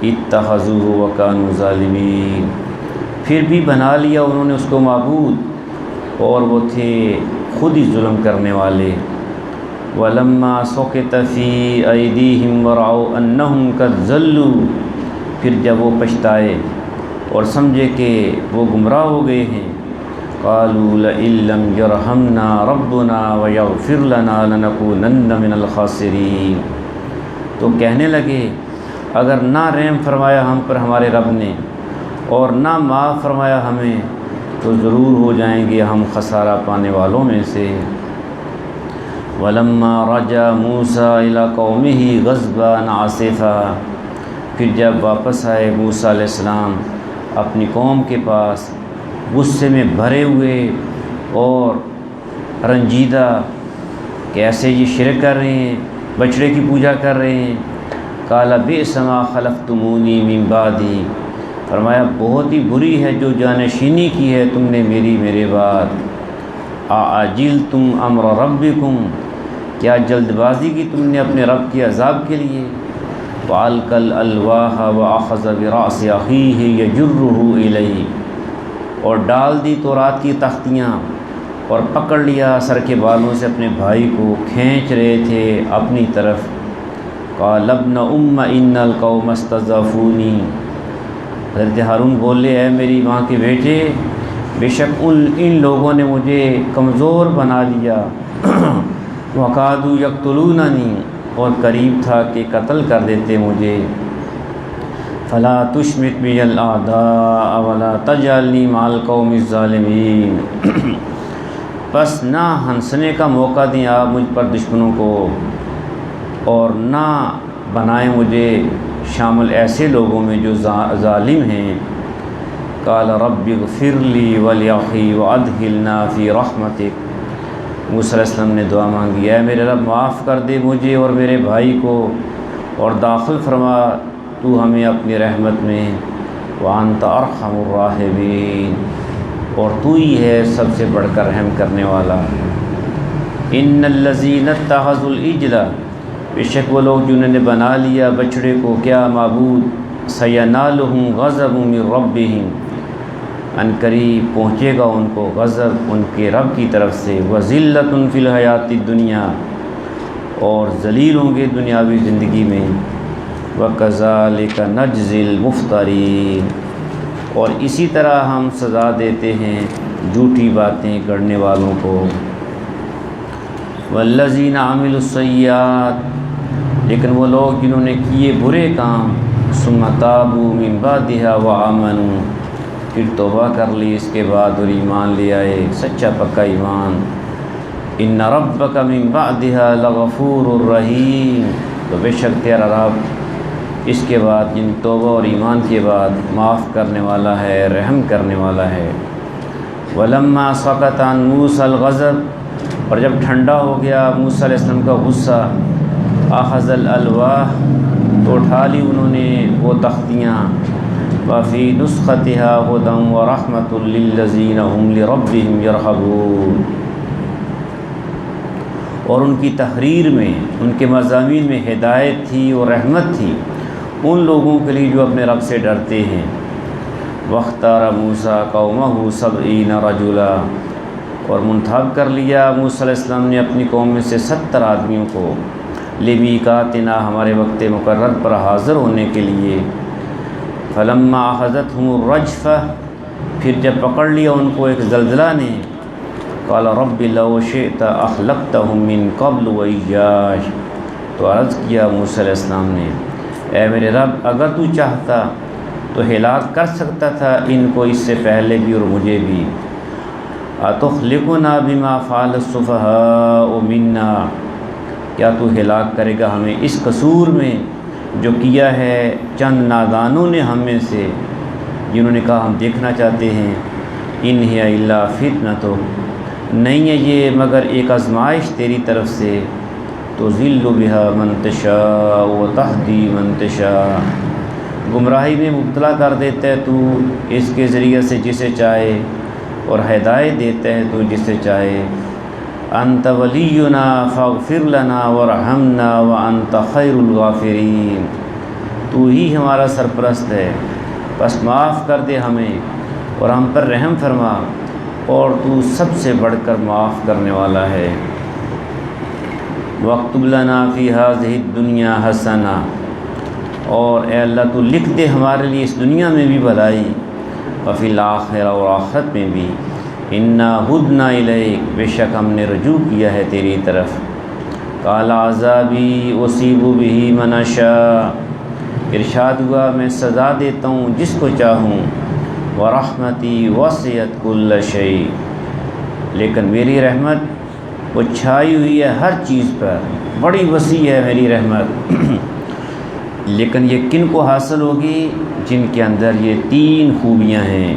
اتخذوہ وکانوا ظالمین، پھر بھی بنا لیا انہوں نے اس کو معبود اور وہ تھے خود ہی ظلم کرنے والے۔ وَلَمَّا سُقِطَ فِي أَيْدِيهِمْ وَرَأَوْا أَنَّهُمْ قَدْ ضَلُّوا، پھر جب وہ پچھتائے اور سمجھے کہ وہ گمراہ ہو گئے ہیں، قَالُوا لَئِن لَّمْ يَرْحَمْنَا رَبُّنَا وَيَغْفِرْ لَنَا لَنَكُونَنَّ مِنَ الْخَاسِرِينَ، تو کہنے لگے اگر نہ رحم فرمایا ہم پر ہمارے رب نے اور نہ معاف فرمایا ہمیں تو ضرور ہو جائیں گے ہم خسارہ پانے والوں میں سے۔ وَلَمَّا رَجَعَ مُوسَىٰ إِلَىٰ قَوْمِهِ غَضْبَانَ آسِفًا، پھر جب واپس آئے موسیٰ علیہ السلام اپنی قوم کے پاس غصے میں بھرے ہوئے اور رنجیدہ کہ ایسے یہ شرک کر رہے ہیں، بچڑے کی پوجا کر رہے ہیں۔ قَالَ بِئْسَ مَا خَلَفْتُمُونِي مِن بَعْدِي، فرمایا بہت ہی بری ہے جو جانشینی کی ہے تم نے میرے بعد۔ اَعَجِلْتُمْ أَمْرَ رَبِّكُمْ، کیا جلد بازی کی تم نے اپنے رب کے عذاب کے لیے۔ وَأَلْقَى الْأَلْوَاحَ وَأَخَذَ بِرَأْسِ أَخِيهِ يَجُرُّهُ إِلَيْهِ، اور ڈال دی تورات کی تختیاں اور پکڑ لیا سر کے بالوں سے اپنے بھائی کو، کھینچ رہے تھے اپنی طرف۔ قال ابن ام ان القوم استضعفونی، حضرت ہارون بولے اے میری ماں کے بیٹے، بے شک ان لوگوں نے مجھے کمزور بنا لیا۔ وقادوا یقتلوننی، اور قریب تھا کہ قتل کر دیتے مجھے۔ فلا تشمت بی الاعداء ولا تجعلنی مع القوم الظالمین، بس نہ ہنسنے کا موقع دیں آپ مجھ پر دشمنوں کو، اور نہ بنائیں مجھے شامل ایسے لوگوں میں جو ظالم ہیں۔ قال رب اغفر لی ولاخی وادخلنا فی رحمتک، موسیٰ علیہ السلام نے دعا مانگی، اے میرے رب معاف کر دے مجھے اور میرے بھائی کو، اور داخل فرما تو ہمیں اپنی رحمت میں۔ وانت ارحم الراحمین، اور تو ہی ہے سب سے بڑھ کر رحم کرنے والا۔ ان الذین اتخذوا العجل، بے شک وہ لوگ جنہوں نے بنا لیا بچڑے کو کیا معبود، سینالہم غضب من ربہم، ان قریب پہنچے گا ان کو غضب ان کے رب کی طرف سے، وذلۃ فی الحیات الدنیا، اور ذلیل ہوں گے دنیاوی زندگی میں، وکذالک نجزی المفترین، اور اسی طرح ہم سزا دیتے ہیں جھوٹی باتیں گڑھنے والوں کو۔ والذین عملوا السیئات، لیکن وہ لوگ جنہوں نے کیے برے کام، ثم تابوا من بعدها وآمنوا، پھر توبہ کر لی اس کے بعد اور ایمان لے آئے، سچا پکا ایمان۔ ان ربک من بعدها لغفور الرحیم، تو بے شک تیرا رب اس کے بعد جن توبہ اور ایمان کے بعد معاف کرنے والا ہے، رحم کرنے والا ہے۔ ولما سقط عن موسیٰ الغضب، اور جب ٹھنڈا ہو گیا موسیٰ علیہ السلام کا غصہ، اخذ الالواح، تو اٹھا لی انہوں نے وہ تختیاں، وفی نسختها هدى ورحمۃ للذین هم لربهم یرہبون، اور ان کی تحریر میں، ان کے مضامین میں ہدایت تھی اور رحمت تھی ان لوگوں کے لیے جو اپنے رب سے ڈرتے ہیں۔ واختار موسیٰ قومہ 70 رجلا، اور منتخب کر لیا موسیٰ علیہ السلام نے اپنی قوم میں سے 70 آدمیوں کو، لمیقاتنا، ہمارے وقت مقرر پر حاضر ہونے کے لیے۔ فلما اخذتهم الرجفہ، پھر جب پکڑ لیا ان کو ایک زلزلہ نے، قال رب لو شئت اخلقتهم من قبل وإیاي، تو عرض کیا موسیٰ علیہ السلام نے، اے میرے رب اگر تو چاہتا تو ہلاک کر سکتا تھا ان کو اس سے پہلے بھی اور مجھے بھی۔ اتخلقنا بما فعل السفہاء منا، کیا تو ہلاک کرے گا ہمیں اس قصور میں جو کیا ہے چند نادانوں نے ہم میں سے، جنہوں نے کہا ہم دیکھنا چاہتے ہیں۔ ان ہی الا فتنۃ، نہیں ہے یہ مگر ایک آزمائش تیری طرف سے، تضل بہا من تشاء وتہدی من تشاء، گمراہی میں مبتلا کر دیتا ہے تو اس کے ذریعے سے جسے چاہے، اور ہدایت دیتا ہے تو جسے چاہے۔ انت ولینا فاغفر لنا وارحمنا وانت خیر الغافرین، تو ہی ہمارا سرپرست ہے، بس معاف کر دے ہمیں اور ہم پر رحم فرما، اور تو سب سے بڑھ کر معاف کرنے والا ہے۔ واکتب لنا فی ہذہ الدنیا حسنہ، اور اے اللہ تو لکھ دے ہمارے لیے اس دنیا میں بھی بھلائی، وفی الآخرہ، اور آخرت میں بھی۔ انا ہدنا الیک، بے شک ہم نے رجوع کیا ہے تیری طرف۔ قال عذابی اصیب بہ من اشاء، ارشاد ہوا میں سزا دیتا ہوں جس کو چاہوں، ورحمتی وسعت کل شیء، لیکن میری رحمت وہ چھائی ہوئی ہے ہر چیز پر، بڑی وسیع ہے میری رحمت۔ لیکن یہ کن کو حاصل ہوگی؟ جن کے اندر یہ 3 خوبیاں ہیں۔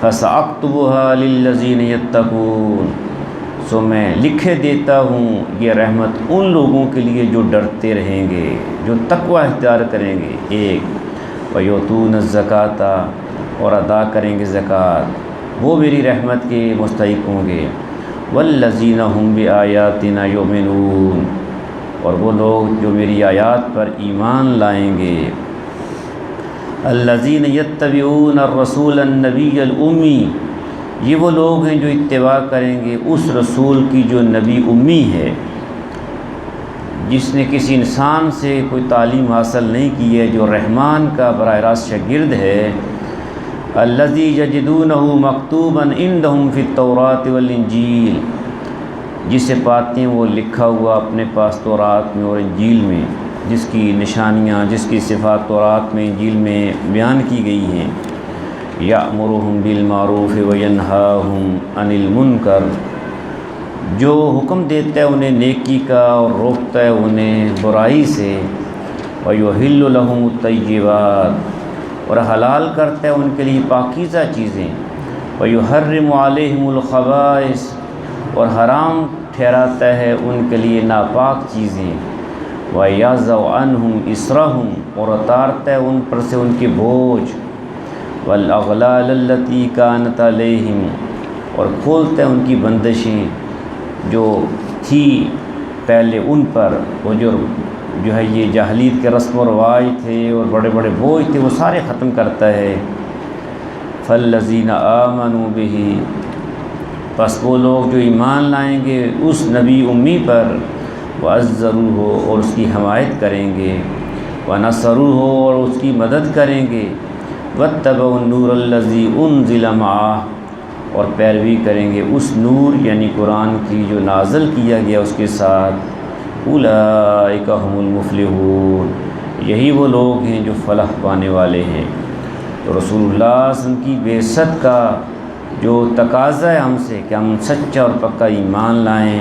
فَسَأَكْتُبُهَا لِلَّذِينَ يَتَّقُونَ، سو میں لکھے دیتا ہوں یہ رحمت ان لوگوں کے لیے جو ڈرتے رہیں گے، جو تقوی اختیار کریں گے۔ ایک وَيُؤْتُونَ الزَّكَاةَ، اور ادا کریں گے زکوٰۃ، وہ میری رحمت کے مستحق ہوں گے۔ وَالَّذِينَ هُمْ بِآيَاتِنَا يُؤْمِنُونَ، اور وہ لوگ جو میری آیات پر ایمان لائیں گے۔ الذین یتبعون الرسول النبی الامی، یہ وہ لوگ ہیں جو اتباع کریں گے اس رسول کی جو نبی امی ہے، جس نے کسی انسان سے کوئی تعلیم حاصل نہیں کی ہے، جو رحمان کا براہ راست شاگرد ہے۔ الذی یجدونہ مکتوبا عندہم فی التوراۃ والانجیل، جسے پاتے ہیں وہ لکھا ہوا اپنے پاس تورات میں اور انجیل میں، جس کی نشانیاں، جس کی صفات تورات میں انجیل میں بیان کی گئی ہیں۔ یأمرہم بالمعروف وینہاہم عن المنکر، جو حکم دیتا ہے انہیں نیکی کا اور روکتا ہے انہیں برائی سے۔ وَيُحِلُّ لَهُمُ الطَّيِّبَاتِ، اور حلال کرتا ہے ان کے لیے پاکیزہ چیزیں۔ وَيُحَرِّمُ عَلَيْهِمُ الْخَبَائِثَ، اور حرام ٹھہراتا ہے ان کے لیے ناپاک چیزیں۔ وَيَضَعُ عَنْهُمْ إِصْرَهُمْ، اور اتارتا ہے ان پر سے ان کے بوجھ۔ وَالْأَغْلَالَ الَّتِي كَانَتْ عَلَيْهِمْ، اور کھولتا ہے ان کی بندشیں جو تھی پہلے ان پر، وہ جو ہے یہ جاہلیت کے رسم و رواج تھے اور بڑے بڑے بوجھ تھے، وہ سارے ختم کرتا ہے۔ فَالَّذِينَ آمَنُوا بِهِ، پس وہ لوگ جو ایمان لائیں گے اس نبی امی پر، وَعَزَّرُوهُ، اور اس کی حمایت کریں گے، وَنَصَرُوهُ، اور اس کی مدد کریں گے، وَاتَّبَعُوا النُّورَ الَّذِي أُنزِلَ مَعَهُ، اور پیروی کریں گے اس نور یعنی قرآن کی جو نازل کیا گیا اس کے ساتھ۔ اولئک هم المفلحون، یہی وہ لوگ ہیں جو فلاح پانے والے ہیں۔ تو رسول اللہ صلی اللہ علیہ وسلم کی بعثت کا جو تقاضا ہے ہم سے کہ ہم سچا اور پکا ایمان لائیں،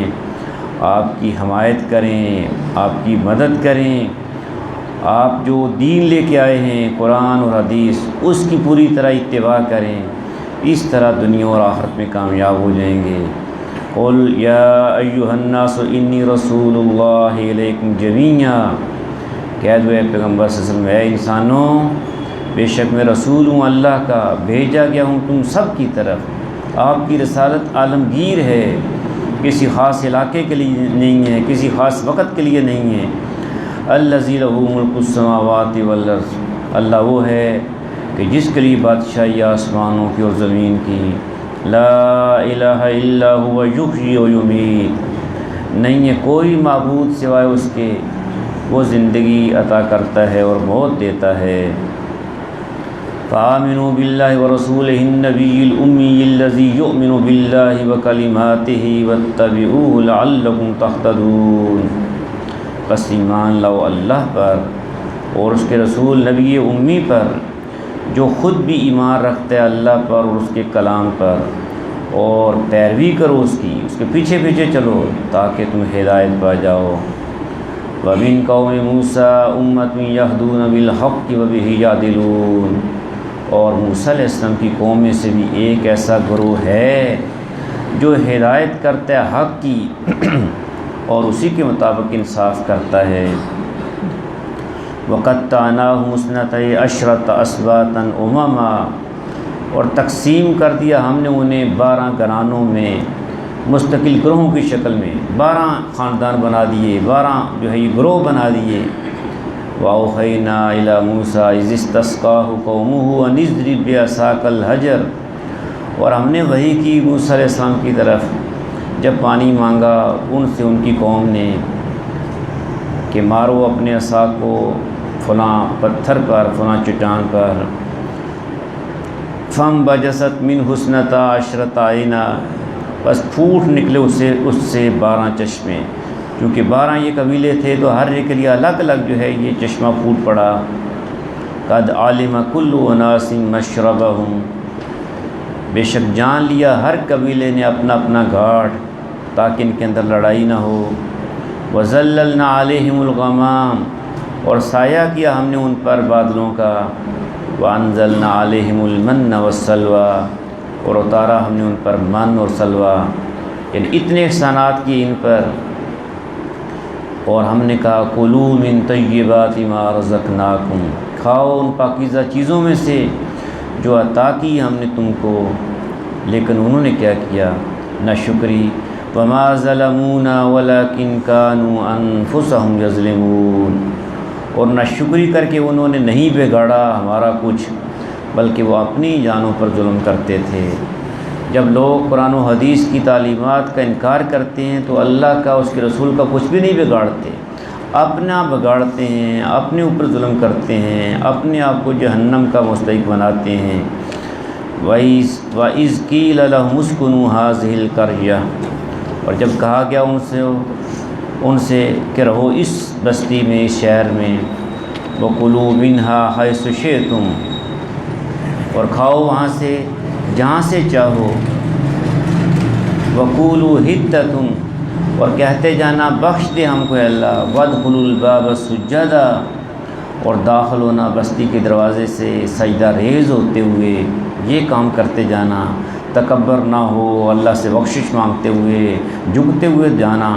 آپ کی حمایت کریں، آپ کی مدد کریں، آپ جو دین لے کے آئے ہیں قرآن اور حدیث اس کی پوری طرح اتباع کریں، اس طرح دنیا اور آخرت میں کامیاب ہو جائیں گے۔ قل یا ایھا الناس انی رسول اللہ الیکم جمیعا، کہہ دو اے پیغمبر صلی اللہ علیہ وسلم، اے انسانوں، بے شک میں رسول ہوں اللہ کا، بھیجا گیا ہوں تم سب کی طرف۔ آپ کی رسالت عالمگیر ہے، کسی خاص علاقے کے لیے نہیں ہے، کسی خاص وقت کے لیے نہیں ہے۔ الذی لہ ملک السماوات والارض، اللہ وہ ہے کہ جس کے لیے بادشاہی آسمانوں کی اور زمین کی۔ لا الہ الا هو یحیی و یمیت، نہیں ہے کوئی معبود سوائے اس کے، وہ زندگی عطا کرتا ہے اور موت دیتا ہے۔ فآمنوا باللہ ورسولہ النبی الأمی الذی یؤمن باللہ وکلماتہ واتبعوہ لعلکم تہتدون، بس ایمان لاؤ اللہ پر اور اس کے رسول نبی امی پر، جو خود بھی ایمان رکھتا ہے اللہ پر اور اس کے کلام پر، اور پیروی کرو اس کی، اس کے پیچھے پیچھے چلو تاکہ تم ہدایت پا جاؤ۔ وَمِن قَوْمِ مُوسَىٰ أُمَّةٌ يَهْدُونَ بِالْحَقِّ وَبِهِ يَعْدِلُونَ، اور موسیٰ علیہ السلام کی قوم میں سے بھی ایک ایسا گروہ ہے جو ہدایت کرتا ہے حق کی اور اسی کے مطابق انصاف کرتا ہے۔ وَقَطَّعْنَاهُمُ اثْنَتَيْ عَشْرَةَ أَسْبَاطًا أُمَمًا، اور تقسیم کر دیا ہم نے انہیں 12 گھرانوں میں، مستقل گروہوں کی شکل میں 12 خاندان بنا دیے، 12 جو ہے یہ گروہ بنا دیے۔ وَأَوْحَيْنَا إِلَىٰ مُوسَىٰ إِذِ اسْتَسْقَاهُ قَوْمُهُ أَنِ اضْرِب بِّعَصَاكَ الْحَجَرَ، اور ہم نے وحی کی موسیٰ علیہ السلام کی طرف جب پانی مانگا ان سے ان کی قوم نے کہ مارو اپنے عصا کو فلاں پتھر پر، فلاں چٹان پر۔ فانبجست منہ اثنتا عشرۃ عینا، بس پھوٹ نکلے اس سے 12 چشمے، کیونکہ 12 یہ قبیلے تھے تو ہر ایک کے لیے الگ الگ جو ہے یہ چشمہ پھوٹ پڑا۔ قد علم کل اناس مشربہم، بے شک جان لیا ہر قبیلے نے اپنا اپنا گھاٹ تاکہ ان کے اندر لڑائی نہ ہو۔ وَظَلَّلْنَا عَلَيْهِمُ الْغَمَامَ، اور سایہ کیا ہم نے ان پر بادلوں کا۔ وَأَنزَلْنَا عَلَيْهِمُ الْمَنَّ وَالسَّلْوَىٰ، اور اتارا ہم نے ان پر من اور سلوہ، یعنی اتنے احسانات کیے ان پر۔ اور ہم نے کہا کُلُوا مِن طَیِّبَاتِ مَا رَزَقْنَاکُمْ، کھاؤ ان پاکیزہ چیزوں میں سے جو عطا کی ہم نے تم کو، لیکن انہوں نے کیا کیا؟ نہ شکری۔ وَمَا ظَلَمُونَا وَلَٰكِن كَانُوا أَنفُسَهُمْ يَظْلِمُونَ، اور نہ شکری کر کے انہوں نے نہیں بگاڑا ہمارا کچھ، بلکہ وہ اپنی جانوں پر ظلم کرتے تھے۔ جب لوگ قرآن و حدیث کی تعلیمات کا انکار کرتے ہیں تو اللہ کا اس کے رسول کا کچھ بھی نہیں بگاڑتے، اپنا بگاڑتے ہیں، اپنے اوپر ظلم کرتے ہیں، اپنے آپ کو جہنم کا مستحق بناتے ہیں۔ وَإِذْ قِيلَ لَهُمُ اسْكُنُوا هَٰذِهِ الْقَرْيَةَ، اور جب کہا گیا ان سے کہ رہو اس بستی میں، اس شہر میں، وَكُلُوا مِنْهَا حَيْثُ شِئْتُمْ، اور کھاؤ وہاں سے جہاں سے چاہو، وَقُولُوا حِطَّةٌ، اور کہتے جانا بخش دے ہم کو اے اللہ، وَادْخُلُوا الْبَابَ سُجَّدًا، اور داخل ہونا بستی کے دروازے سے سجدہ ریز ہوتے ہوئے، یہ کام کرتے جانا، تکبر نہ ہو، اللہ سے بخشش مانگتے ہوئے، جھکتے ہوئے جانا۔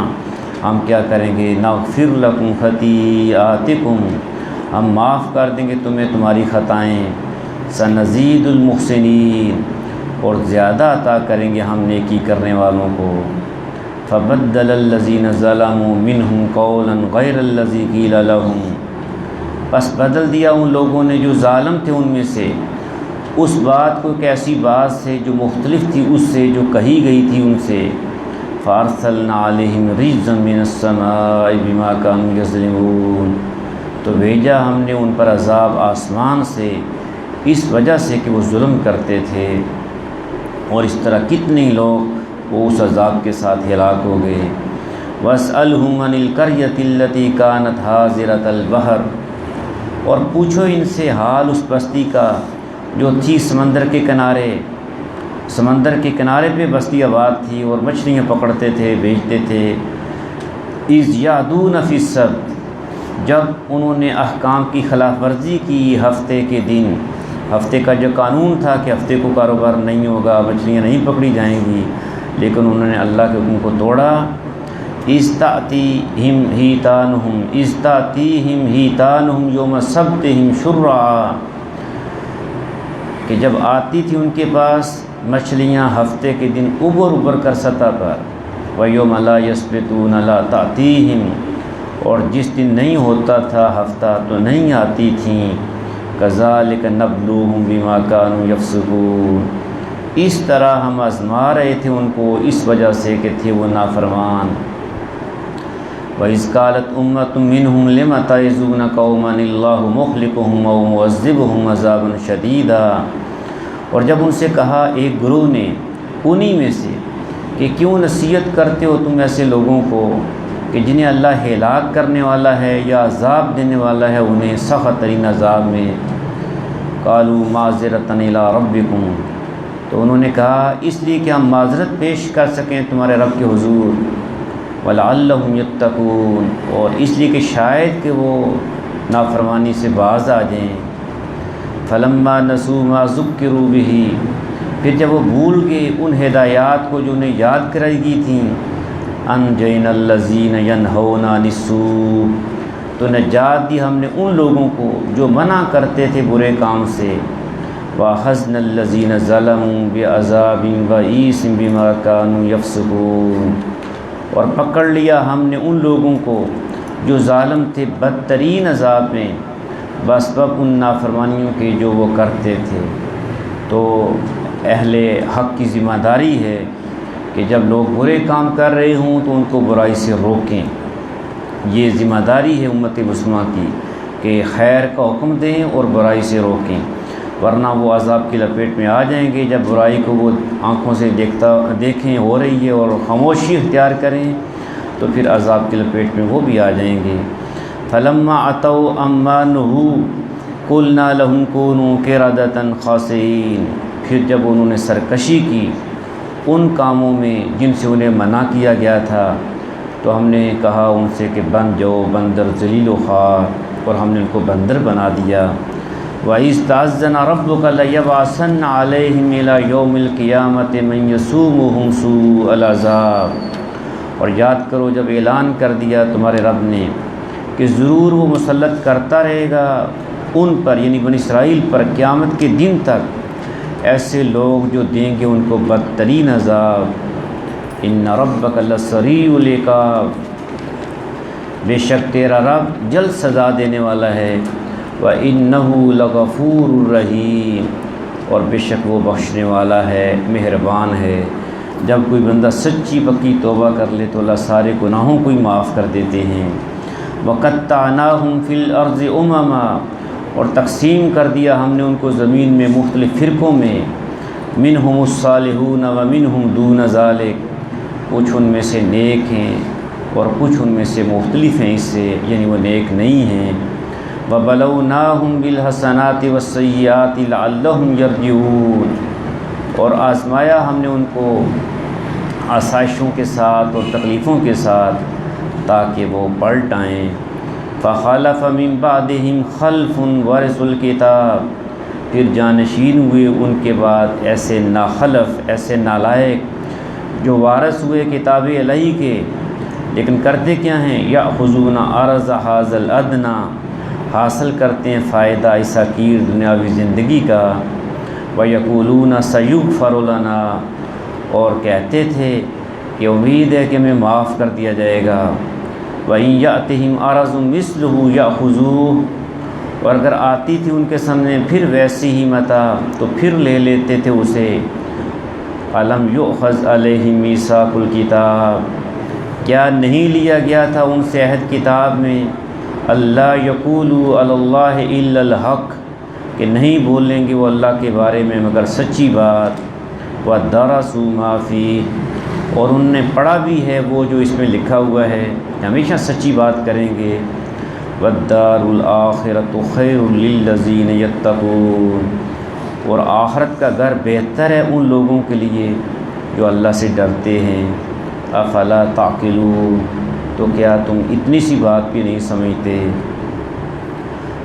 ہم کیا کریں گے؟ نغفر لکم خطیئاتکم، ہم معاف کر دیں گے تمہیں تمہاری خطائیں، سنزید المحسنین، اور زیادہ عطا کریں گے ہم نیکی کرنے والوں کو۔ فبدل الذین ظلموا منہم قولا غیر الذی قیل لہم، پس بدل دیا ان لوگوں نے جو ظالم تھے ان میں سے اس بات کو ایک ایسی بات سے جو مختلف تھی اس سے جو کہی گئی تھی ان سے۔ فارسلنا علیہم رجزا من السماء بما كانوا یظلمون، تو بھیجا ہم نے ان پر عذاب آسمان سے اس وجہ سے کہ وہ ظلم کرتے تھے، اور اس طرح کتنے لوگ وہ اس عذاب کے ساتھ ہلاک ہو گئے۔ واسألہم عن القریۃ التی کانت حاضرۃ البحر، اور پوچھو ان سے حال اس بستی کا جو تھی سمندر کے کنارے، سمندر کے کنارے پہ بستی آباد تھی اور مچھلیاں پکڑتے تھے، بیچتے تھے۔ اذ یعدون فی السبت، جب انہوں نے احکام کی خلاف ورزی کی ہفتے کے دن، ہفتے کا جو قانون تھا کہ ہفتے کو کاروبار نہیں ہوگا، مچھلیاں نہیں پکڑی جائیں گی، لیکن انہوں نے اللہ کے حکم کو توڑا۔ اذ تأتیہم حیتانہم یوم سبتہم شرعا، کہ جب آتی تھی ان کے پاس مچھلیاں ہفتے کے دن ابر ابر کر سطح پر، وَيَوْمَ لَا يَسْبِتُونَ لَا تَأْتِيهِمْ، اور جس دن نہیں ہوتا تھا ہفتہ تو نہیں آتی تھیں۔ كَذَلِكَ نَبْلُوهُمْ بِمَا كَانُوا يَفْسُقُونَ، اس طرح ہم آزما رہے تھے ان کو اس وجہ سے کہ تھے وہ نافرمان۔ وَإِذْ قَالَتْ أُمَّةٌ مِّنْهُمْ لِمَ تَعِظُونَ قَوْمًا اللَّهُ مُهْلِكُهُمْ أَوْ مُعَذِّبُهُمْ عَذَابًا شَدِيدًا، اور جب ان سے کہا ایک گروہ نے انہی میں سے کہ کیوں نصیحت کرتے ہو تم ایسے لوگوں کو کہ جنہیں اللہ ہلاک کرنے والا ہے یا عذاب دینے والا ہے انہیں سخت ترین عذاب میں۔ قَالُوا مَعْذِرَةً إِلَىٰ رَبِّكُمْ، تو انہوں نے کہا اس لیے کہ ہم معذرت پیش کر سکیں تمہارے رب کے حضور، وَلَعَلَّهُمْ يَتَّقُونَ، اور اس لیے کہ شاید کہ وہ نافرمانی سے باز آ جائیں۔ فَلَمَّا نَسُوا مَا ذُكِّرُوا بِهِ، پھر جب وہ بھول گئے ان ہدایات کو جو انہیں یاد کرائی گئی تھیں، أَنْجَيْنَا الَّذِينَ يَنْهَوْنَ عَنِ السُّوءِ، تو نجات دی ہم نے ان لوگوں کو جو منع کرتے تھے برے کام سے۔ وَأَخَذْنَا الَّذِينَ ظَلَمُوا بِعَذَابٍ بَئِيسٍ بِمَا كَانُوا يَفْسُقُونَ، اور پکڑ لیا ہم نے ان لوگوں کو جو ظالم تھے بدترین عذاب میں بسبب ان نافرمانیوں کے جو وہ کرتے تھے۔ تو اہل حق کی ذمہ داری ہے کہ جب لوگ برے کام کر رہے ہوں تو ان کو برائی سے روکیں، یہ ذمہ داری ہے امت مسلمہ کی کہ خیر کا حکم دیں اور برائی سے روکیں، ورنہ وہ عذاب کی لپیٹ میں آ جائیں گے۔ جب برائی کو وہ آنکھوں سے دیکھیں ہو رہی ہے اور خاموشی اختیار کریں تو پھر عذاب کی لپیٹ میں وہ بھی آ جائیں گے۔ فَلَمَّا عَتَوْا عَمَّا نُهُوا قُلْنَا لَهُمْ كُونُوا قِرَدَةً خَاسِئِينَ، پھر جب انہوں نے سرکشی کی ان کاموں میں جن سے انہیں منع کیا گیا تھا تو ہم نے کہا ان سے کہ بن جاؤ بندر ذلیل و خوار، اور ہم نے ان کو بندر بنا دیا۔ وَإِذْ تَعَذَّنَ رَبُّكَ لَيَبْعَثَنَّ عَلَيْهِمْ إِلَىٰ يَوْمِ الْقِيَامَةِ مَن يَسُومُهُمْ سُوءَ الْعَذَابِ، اور یاد کرو جب اعلان کر دیا تمہارے رب نے کہ ضرور وہ مسلط کرتا رہے گا ان پر، یعنی بنی اسرائیل پر، قیامت کے دن تک ایسے لوگ جو دیں گے ان کو بدترین عذاب۔ إِنَّ رَبَّكَ لَسَرِيعُ الْعِقَابِ، بے شک تیرا رب جلد سزا دینے والا ہے۔ وَإِنَّهُ لَغَفُورٌ رَحِيمٌ، اور بے شک وہ بخشنے والا ہے، مہربان ہے۔ جب کوئی بندہ سچی پکی توبہ کر لے تو اللہ سارے گناہوں کو ہی معاف کر دیتے ہیں۔ وَقَطَّعْنَاهُمْ فِي الْأَرْضِ أُمَمًا، اور تقسیم کر دیا ہم نے ان کو زمین میں مختلف فرقوں میں، مِنْهُمُ الصَّالِحُونَ وَمِنْهُمْ دُونَ ذَلِكَ، کچھ ان میں سے نیک ہیں اور کچھ ان میں سے مختلف ہیں اس سے، یعنی وہ نیک نہیں ہیں۔ وَبَلَوْنَاهُمْ بِالْحَسَنَاتِ وَالسَّيِّئَاتِ لَعَلَّهُمْ يَرْجِعُونَ، اور آزمایا ہم نے ان کو آسائشوں کے ساتھ اور تکلیفوں کے ساتھ تاکہ وہ پلٹ آئیں۔ فَخَلَفَ مِن بَعْدِهِمْ خَلْفٌ وَرِثُوا الْكِتَابَ، پھر جانشین ہوئے ان کے بعد ایسے ناخلف، ایسے نالائق جو وارث ہوئے کتاب الہی کے، لیکن کرتے کیا ہیں؟ یأخذون عرض ھذا الادنی، حاصل کرتے ہیں فائدہ اس حقیر دنیاوی زندگی کا، وَيَقُولُونَ سَيُغْفَرُ لَنَا، اور کہتے تھے کہ امید ہے کہ ہمیں معاف کر دیا جائے گا۔ وَإِن يَأْتِهِمْ عَرَضٌ مِثْلُهُ يَأْخُذُوهُ، اور اگر آتی تھی ان کے سامنے پھر ویسی ہی متا تو پھر لے لیتے تھے اسے۔ أَلَمْ يُؤْخَذْ عَلَيْهِمْ مِيثَاقُ الْكِتَابِ، کیا نہیں لیا گیا تھا ان سے عہد کتاب میں، اللہ یقولوا علی اللہ الا الحق، کہ نہیں بولیں گے وہ اللہ کے بارے میں مگر سچی بات۔ وَدَرَسُوا مَا فِيهِ، اور ان نے پڑھا بھی ہے وہ جو اس میں لکھا ہوا ہے، ہمیشہ سچی بات کریں گے۔ وَالدَّارُ الْآخِرَةُ خَيْرٌ لِلَّذِينَ يَتَّقُونَ، اور آخرت کا گھر بہتر ہے ان لوگوں کے لیے جو اللہ سے ڈرتے ہیں۔ افلا تعقلون، تو کیا تم اتنی سی بات بھی نہیں سمجھتے؟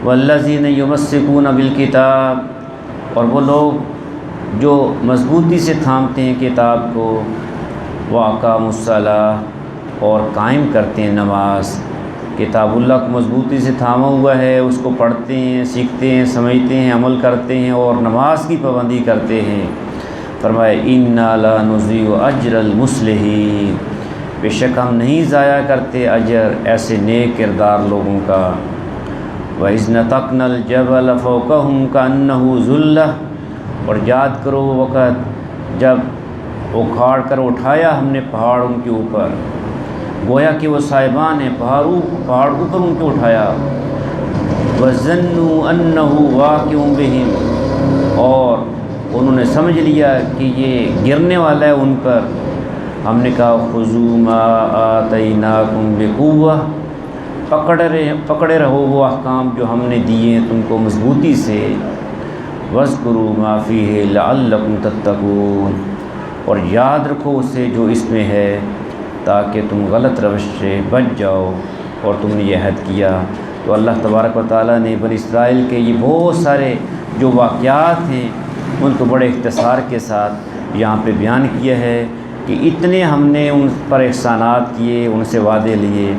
والذین یمسکون بالکتاب، اور وہ لوگ جو مضبوطی سے تھامتے ہیں کتاب کو، واقاموا الصلاۃ، اور قائم کرتے ہیں نماز۔ کتاب اللہ کو مضبوطی سے تھاما ہوا ہے، اس کو پڑھتے ہیں، سیکھتے ہیں، سمجھتے ہیں، عمل کرتے ہیں اور نماز کی پابندی کرتے ہیں۔ فرمایا انا لا نضیع اجر المصلحین، بے شک ہم نہیں ضائع کرتے اجر ایسے نیک کردار لوگوں کا۔ وَإِذْ نَتَقْنَا الْجَبَلَ فَوْقَهُمْ كَأَنَّهُ ظُلَّةٌ، اور یاد کرو وہ وقت جب اکھاڑ کر اٹھایا ہم نے پہاڑ ان کے اوپر، گویا کہ وہ صاحبان ہیں، پہاڑ اوپر ان کو اٹھایا۔ وَظَنُّوا أَنَّهُ وَاقِعٌ بِهِمْ، اور انہوں نے سمجھ لیا کہ یہ گرنے والا ہے ان پر۔ ہم نے کہا خُذُوا مَا آتَيْنَاكُمْ بِقُوَّةٍ، پکڑے رہو وہ احکام جو ہم نے دیے ہیں تم کو مضبوطی سے۔ وَاذْكُرُوا مَا فِيهِ لَعَلَّكُمْ تَتَّقُونَ، اور یاد رکھو اسے جو اس میں ہے تاکہ تم غلط روش سے بچ جاؤ، اور تم نے یہ عہد کیا۔ تو اللہ تبارک و تعالیٰ نے بنی اسرائیل کے یہ بہت سارے جو واقعات ہیں ان کو بڑے اختصار کے ساتھ یہاں پہ بیان کیا ہے کہ اتنے ہم نے ان پر احسانات کیے، ان سے وعدے لیے،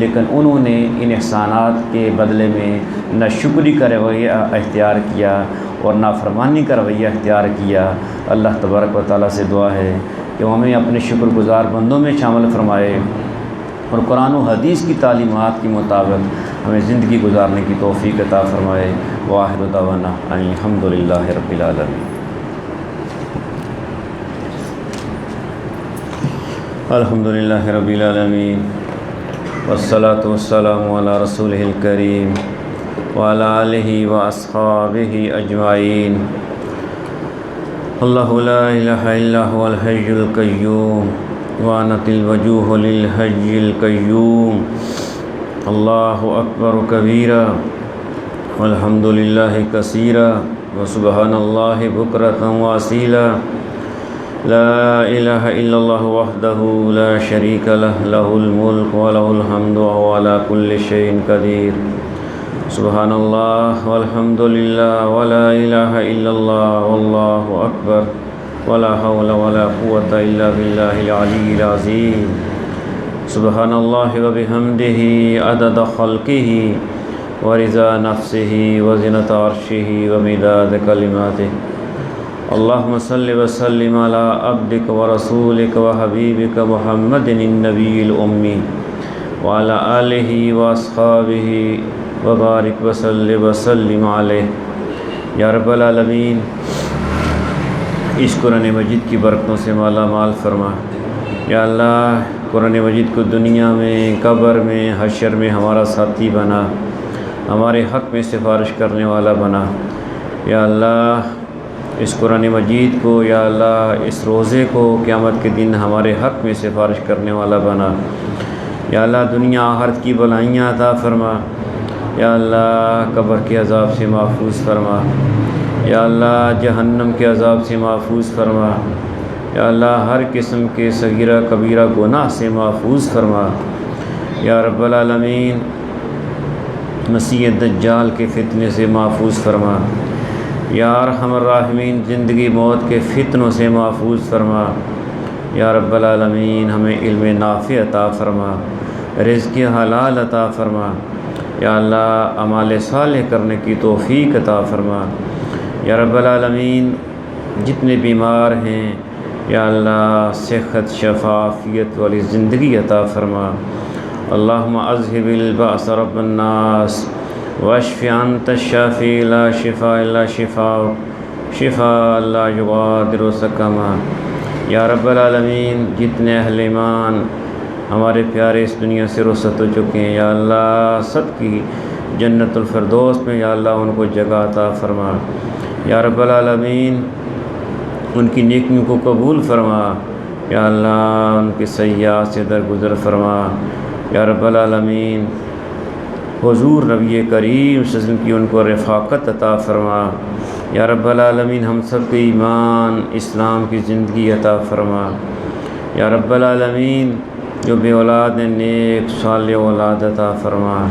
لیکن انہوں نے ان احسانات کے بدلے میں نہ شکری کا رویہ اختیار کیا اور نہ فرمانی کا رویہ اختیار کیا۔ اللہ تبارک و تعالیٰ سے دعا ہے کہ وہ ہمیں اپنے شکر گزار بندوں میں شامل فرمائے اور قرآن و حدیث کی تعلیمات کے مطابق ہمیں زندگی گزارنے کی توفیق عطا فرمائے۔ وآخر دعوانا ان الحمد للہ رب العالمین۔ الحمد للہ رب العالمین، والصلاة والسلام علی رسولہ الکریم وعلی آلہ واصحابہ اجمعین۔ اللہ لا الہ الا هو الحی القیوم وعنت الوجوہ للحی القیوم۔ اللہ اکبر کبیرا والحمد للہ کثیرا وسبحان اللہ بکرۃ واصیلا۔ لا الہ الا اللہ وحدہ لا شریک لہ، لہ الملک ولہ الحمد وہو علی کل شیء قدیر۔ سبحان اللہ والحمد للہ ولا الہ الا اللہ واللہ اکبر ولا حول ولا قوة الا باللہ العلی العظیم۔ سبحان اللہ وبحمدہ عدد خلقہ ورضا نفسہ وزنۃ عرشہ ومداد کلماتہ۔ اللہم صل وسلم علی عبدک ورسولک وحبیبک محمد النبی الامی وعلی آلہ واصحابہ وبارک وسلم علیہ۔ یا رب العالمین اس قرآن مجید کی برکتوں سے مالا مال فرما۔ یا اللہ قرآن مجید کو دنیا میں، قبر میں، حشر میں ہمارا ساتھی بنا، ہمارے حق میں سفارش کرنے والا بنا۔ یا اللہ اس قرآن مجید کو، یا اللہ اس روزے کو قیامت کے دن ہمارے حق میں سفارش کرنے والا بنا۔ یا اللہ دنیا آخرت کی بلائیاں عطا فرما۔ یا اللہ قبر کے عذاب سے محفوظ فرما۔ یا اللہ جہنم کے عذاب سے محفوظ فرما۔ یا اللہ ہر قسم کے صغیرہ کبیرہ گناہ سے محفوظ فرما۔ یا رب العالمین مسیح دجال کے فتنے سے محفوظ فرما۔ یا ارحم الراحمین زندگی موت کے فتنوں سے محفوظ فرما۔ یا رب العالمین ہمیں علم نافع عطا فرما، رزق حلال عطا فرما۔ یا اللہ اعمال صالح کرنے کی توفیق عطا فرما۔ یا رب العالمین جتنے بیمار ہیں یا اللہ صحت شفا عافیت والی زندگی عطا فرما۔ اللہم اذہب البأس رب الناس واشف انت الشافی لا شفاء الا شفاء شفاء لا یغادر سقما۔ یا رب العالمین جتنے اہل ایمان ہمارے پیارے اس دنیا سے رخصت ہو چکے ہیں یا اللہ سب کی جنت الفردوس میں یا اللہ ان کو جگہ عطا فرما۔ یا رب العالمین ان کی نیکیوں کو قبول فرما۔ یا اللہ ان کی سیئات سے درگزر فرما۔ یا رب العالمین حضور نبی کریم صلی اللہ علیہ وسلم کی ان کو رفاقت عطا فرما۔ یا رب العالمین ہم سب کو ایمان اسلام کی زندگی عطا فرما۔ یا رب العالمین جو بے اولاد ہیں نیک صالح اولاد عطا فرما۔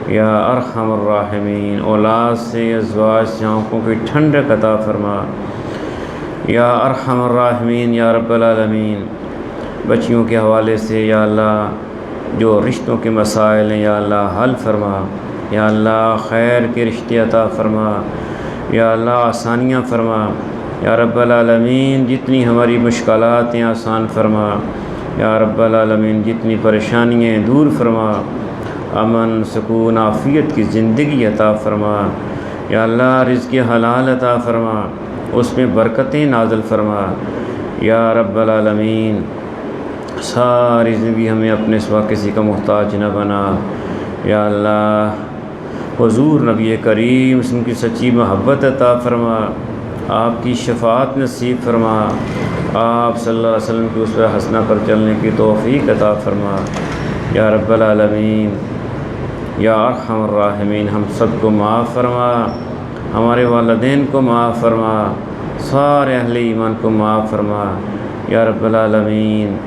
یا ارحم الراحمین اولاد سے ازواج سے آنکھوں کی ٹھنڈک عطا فرما۔ یا ارحم الراحمین یا رب العالمین بچیوں کے حوالے سے یا اللہ جو رشتوں کے مسائل ہیں یا اللہ حل فرما۔ یا اللہ خیر کے رشتے عطا فرما۔ یا اللہ آسانیاں فرما۔ یا رب العالمین جتنی ہماری مشکلات ہیں آسان فرما۔ یا رب العالمین جتنی پریشانیاں ہیں دور فرما۔ امن سکون عافیت کی زندگی عطا فرما۔ یا اللہ رزق حلال عطا فرما، اس میں برکتیں نازل فرما۔ یا رب العالمین ساری زندگی ہمیں اپنے سوا کسی کا محتاج نہ بنا۔ یا اللہ حضور نبی کریم اس کی سچی محبت عطا فرما، آپ کی شفاعت نصیب فرما، آپ صلی اللہ علیہ وسلم کی اسوہ حسنہ پر چلنے کی توفیق عطا فرما۔ یا رب العالمین یا ارحم الراحمین ہم سب کو معاف فرما، ہمارے والدین کو معاف فرما، سارے اہل ایمان کو معاف فرما۔ یا رب العالمین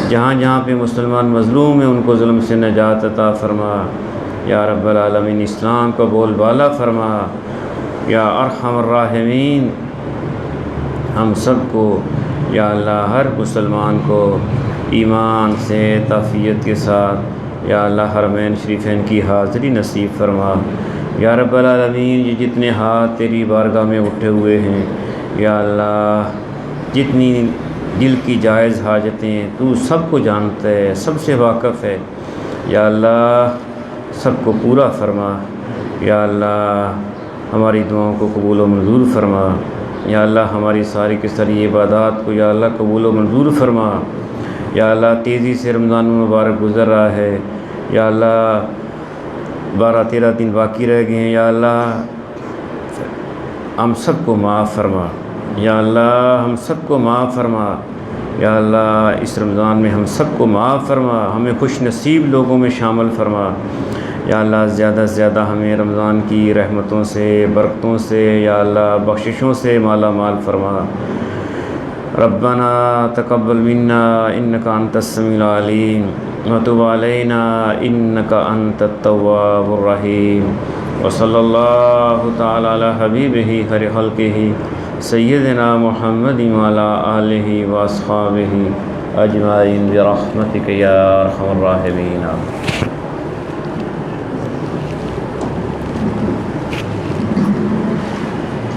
جہاں جہاں پہ مسلمان مظلوم ہیں ان کو ظلم سے نجات عطا فرما۔ یا رب العالمین اسلام کا بول بالا فرما۔ یا ارحم الراحمین ہم سب کو یا اللہ ہر مسلمان کو ایمان سے عافیت کے ساتھ یا اللہ حرمین شریفین کی حاضری نصیب فرما۔ یا رب العالمین یہ جتنے ہاتھ تیری بارگاہ میں اٹھے ہوئے ہیں یا اللہ جتنی دل کی جائز حاجتیں تو سب کو جانتا ہے، سب سے واقف ہے، یا اللہ سب کو پورا فرما۔ یا اللہ ہماری دعاؤں کو قبول و منظور فرما۔ یا اللہ ہماری ساری کی ساری عبادات کو یا اللہ قبول و منظور فرما۔ یا اللہ تیزی سے رمضان مبارک گزر رہا ہے، یا اللہ 12-13 دن باقی رہ گئے ہیں، یا اللہ ہم سب کو معاف فرما۔ یا اللہ ہم سب کو معاف فرما۔ یا اللہ اس رمضان میں ہم سب کو معاف فرما، ہمیں خوش نصیب لوگوں میں شامل فرما۔ یا اللہ زیادہ سے زیادہ ہمیں رمضان کی رحمتوں سے برکتوں سے یا اللہ بخششوں سے مالا مال فرما۔ ربنا تقبل منا انک انت السمیع العلیم وتب علینا انک انت التواب الرحیم وصلی اللہ تعالی علی حبیبہ خیر خلقہ سیدنا محمد وعلی آلہ واصحابہ اجمعین برحمتک یا ارحم الراحمین۔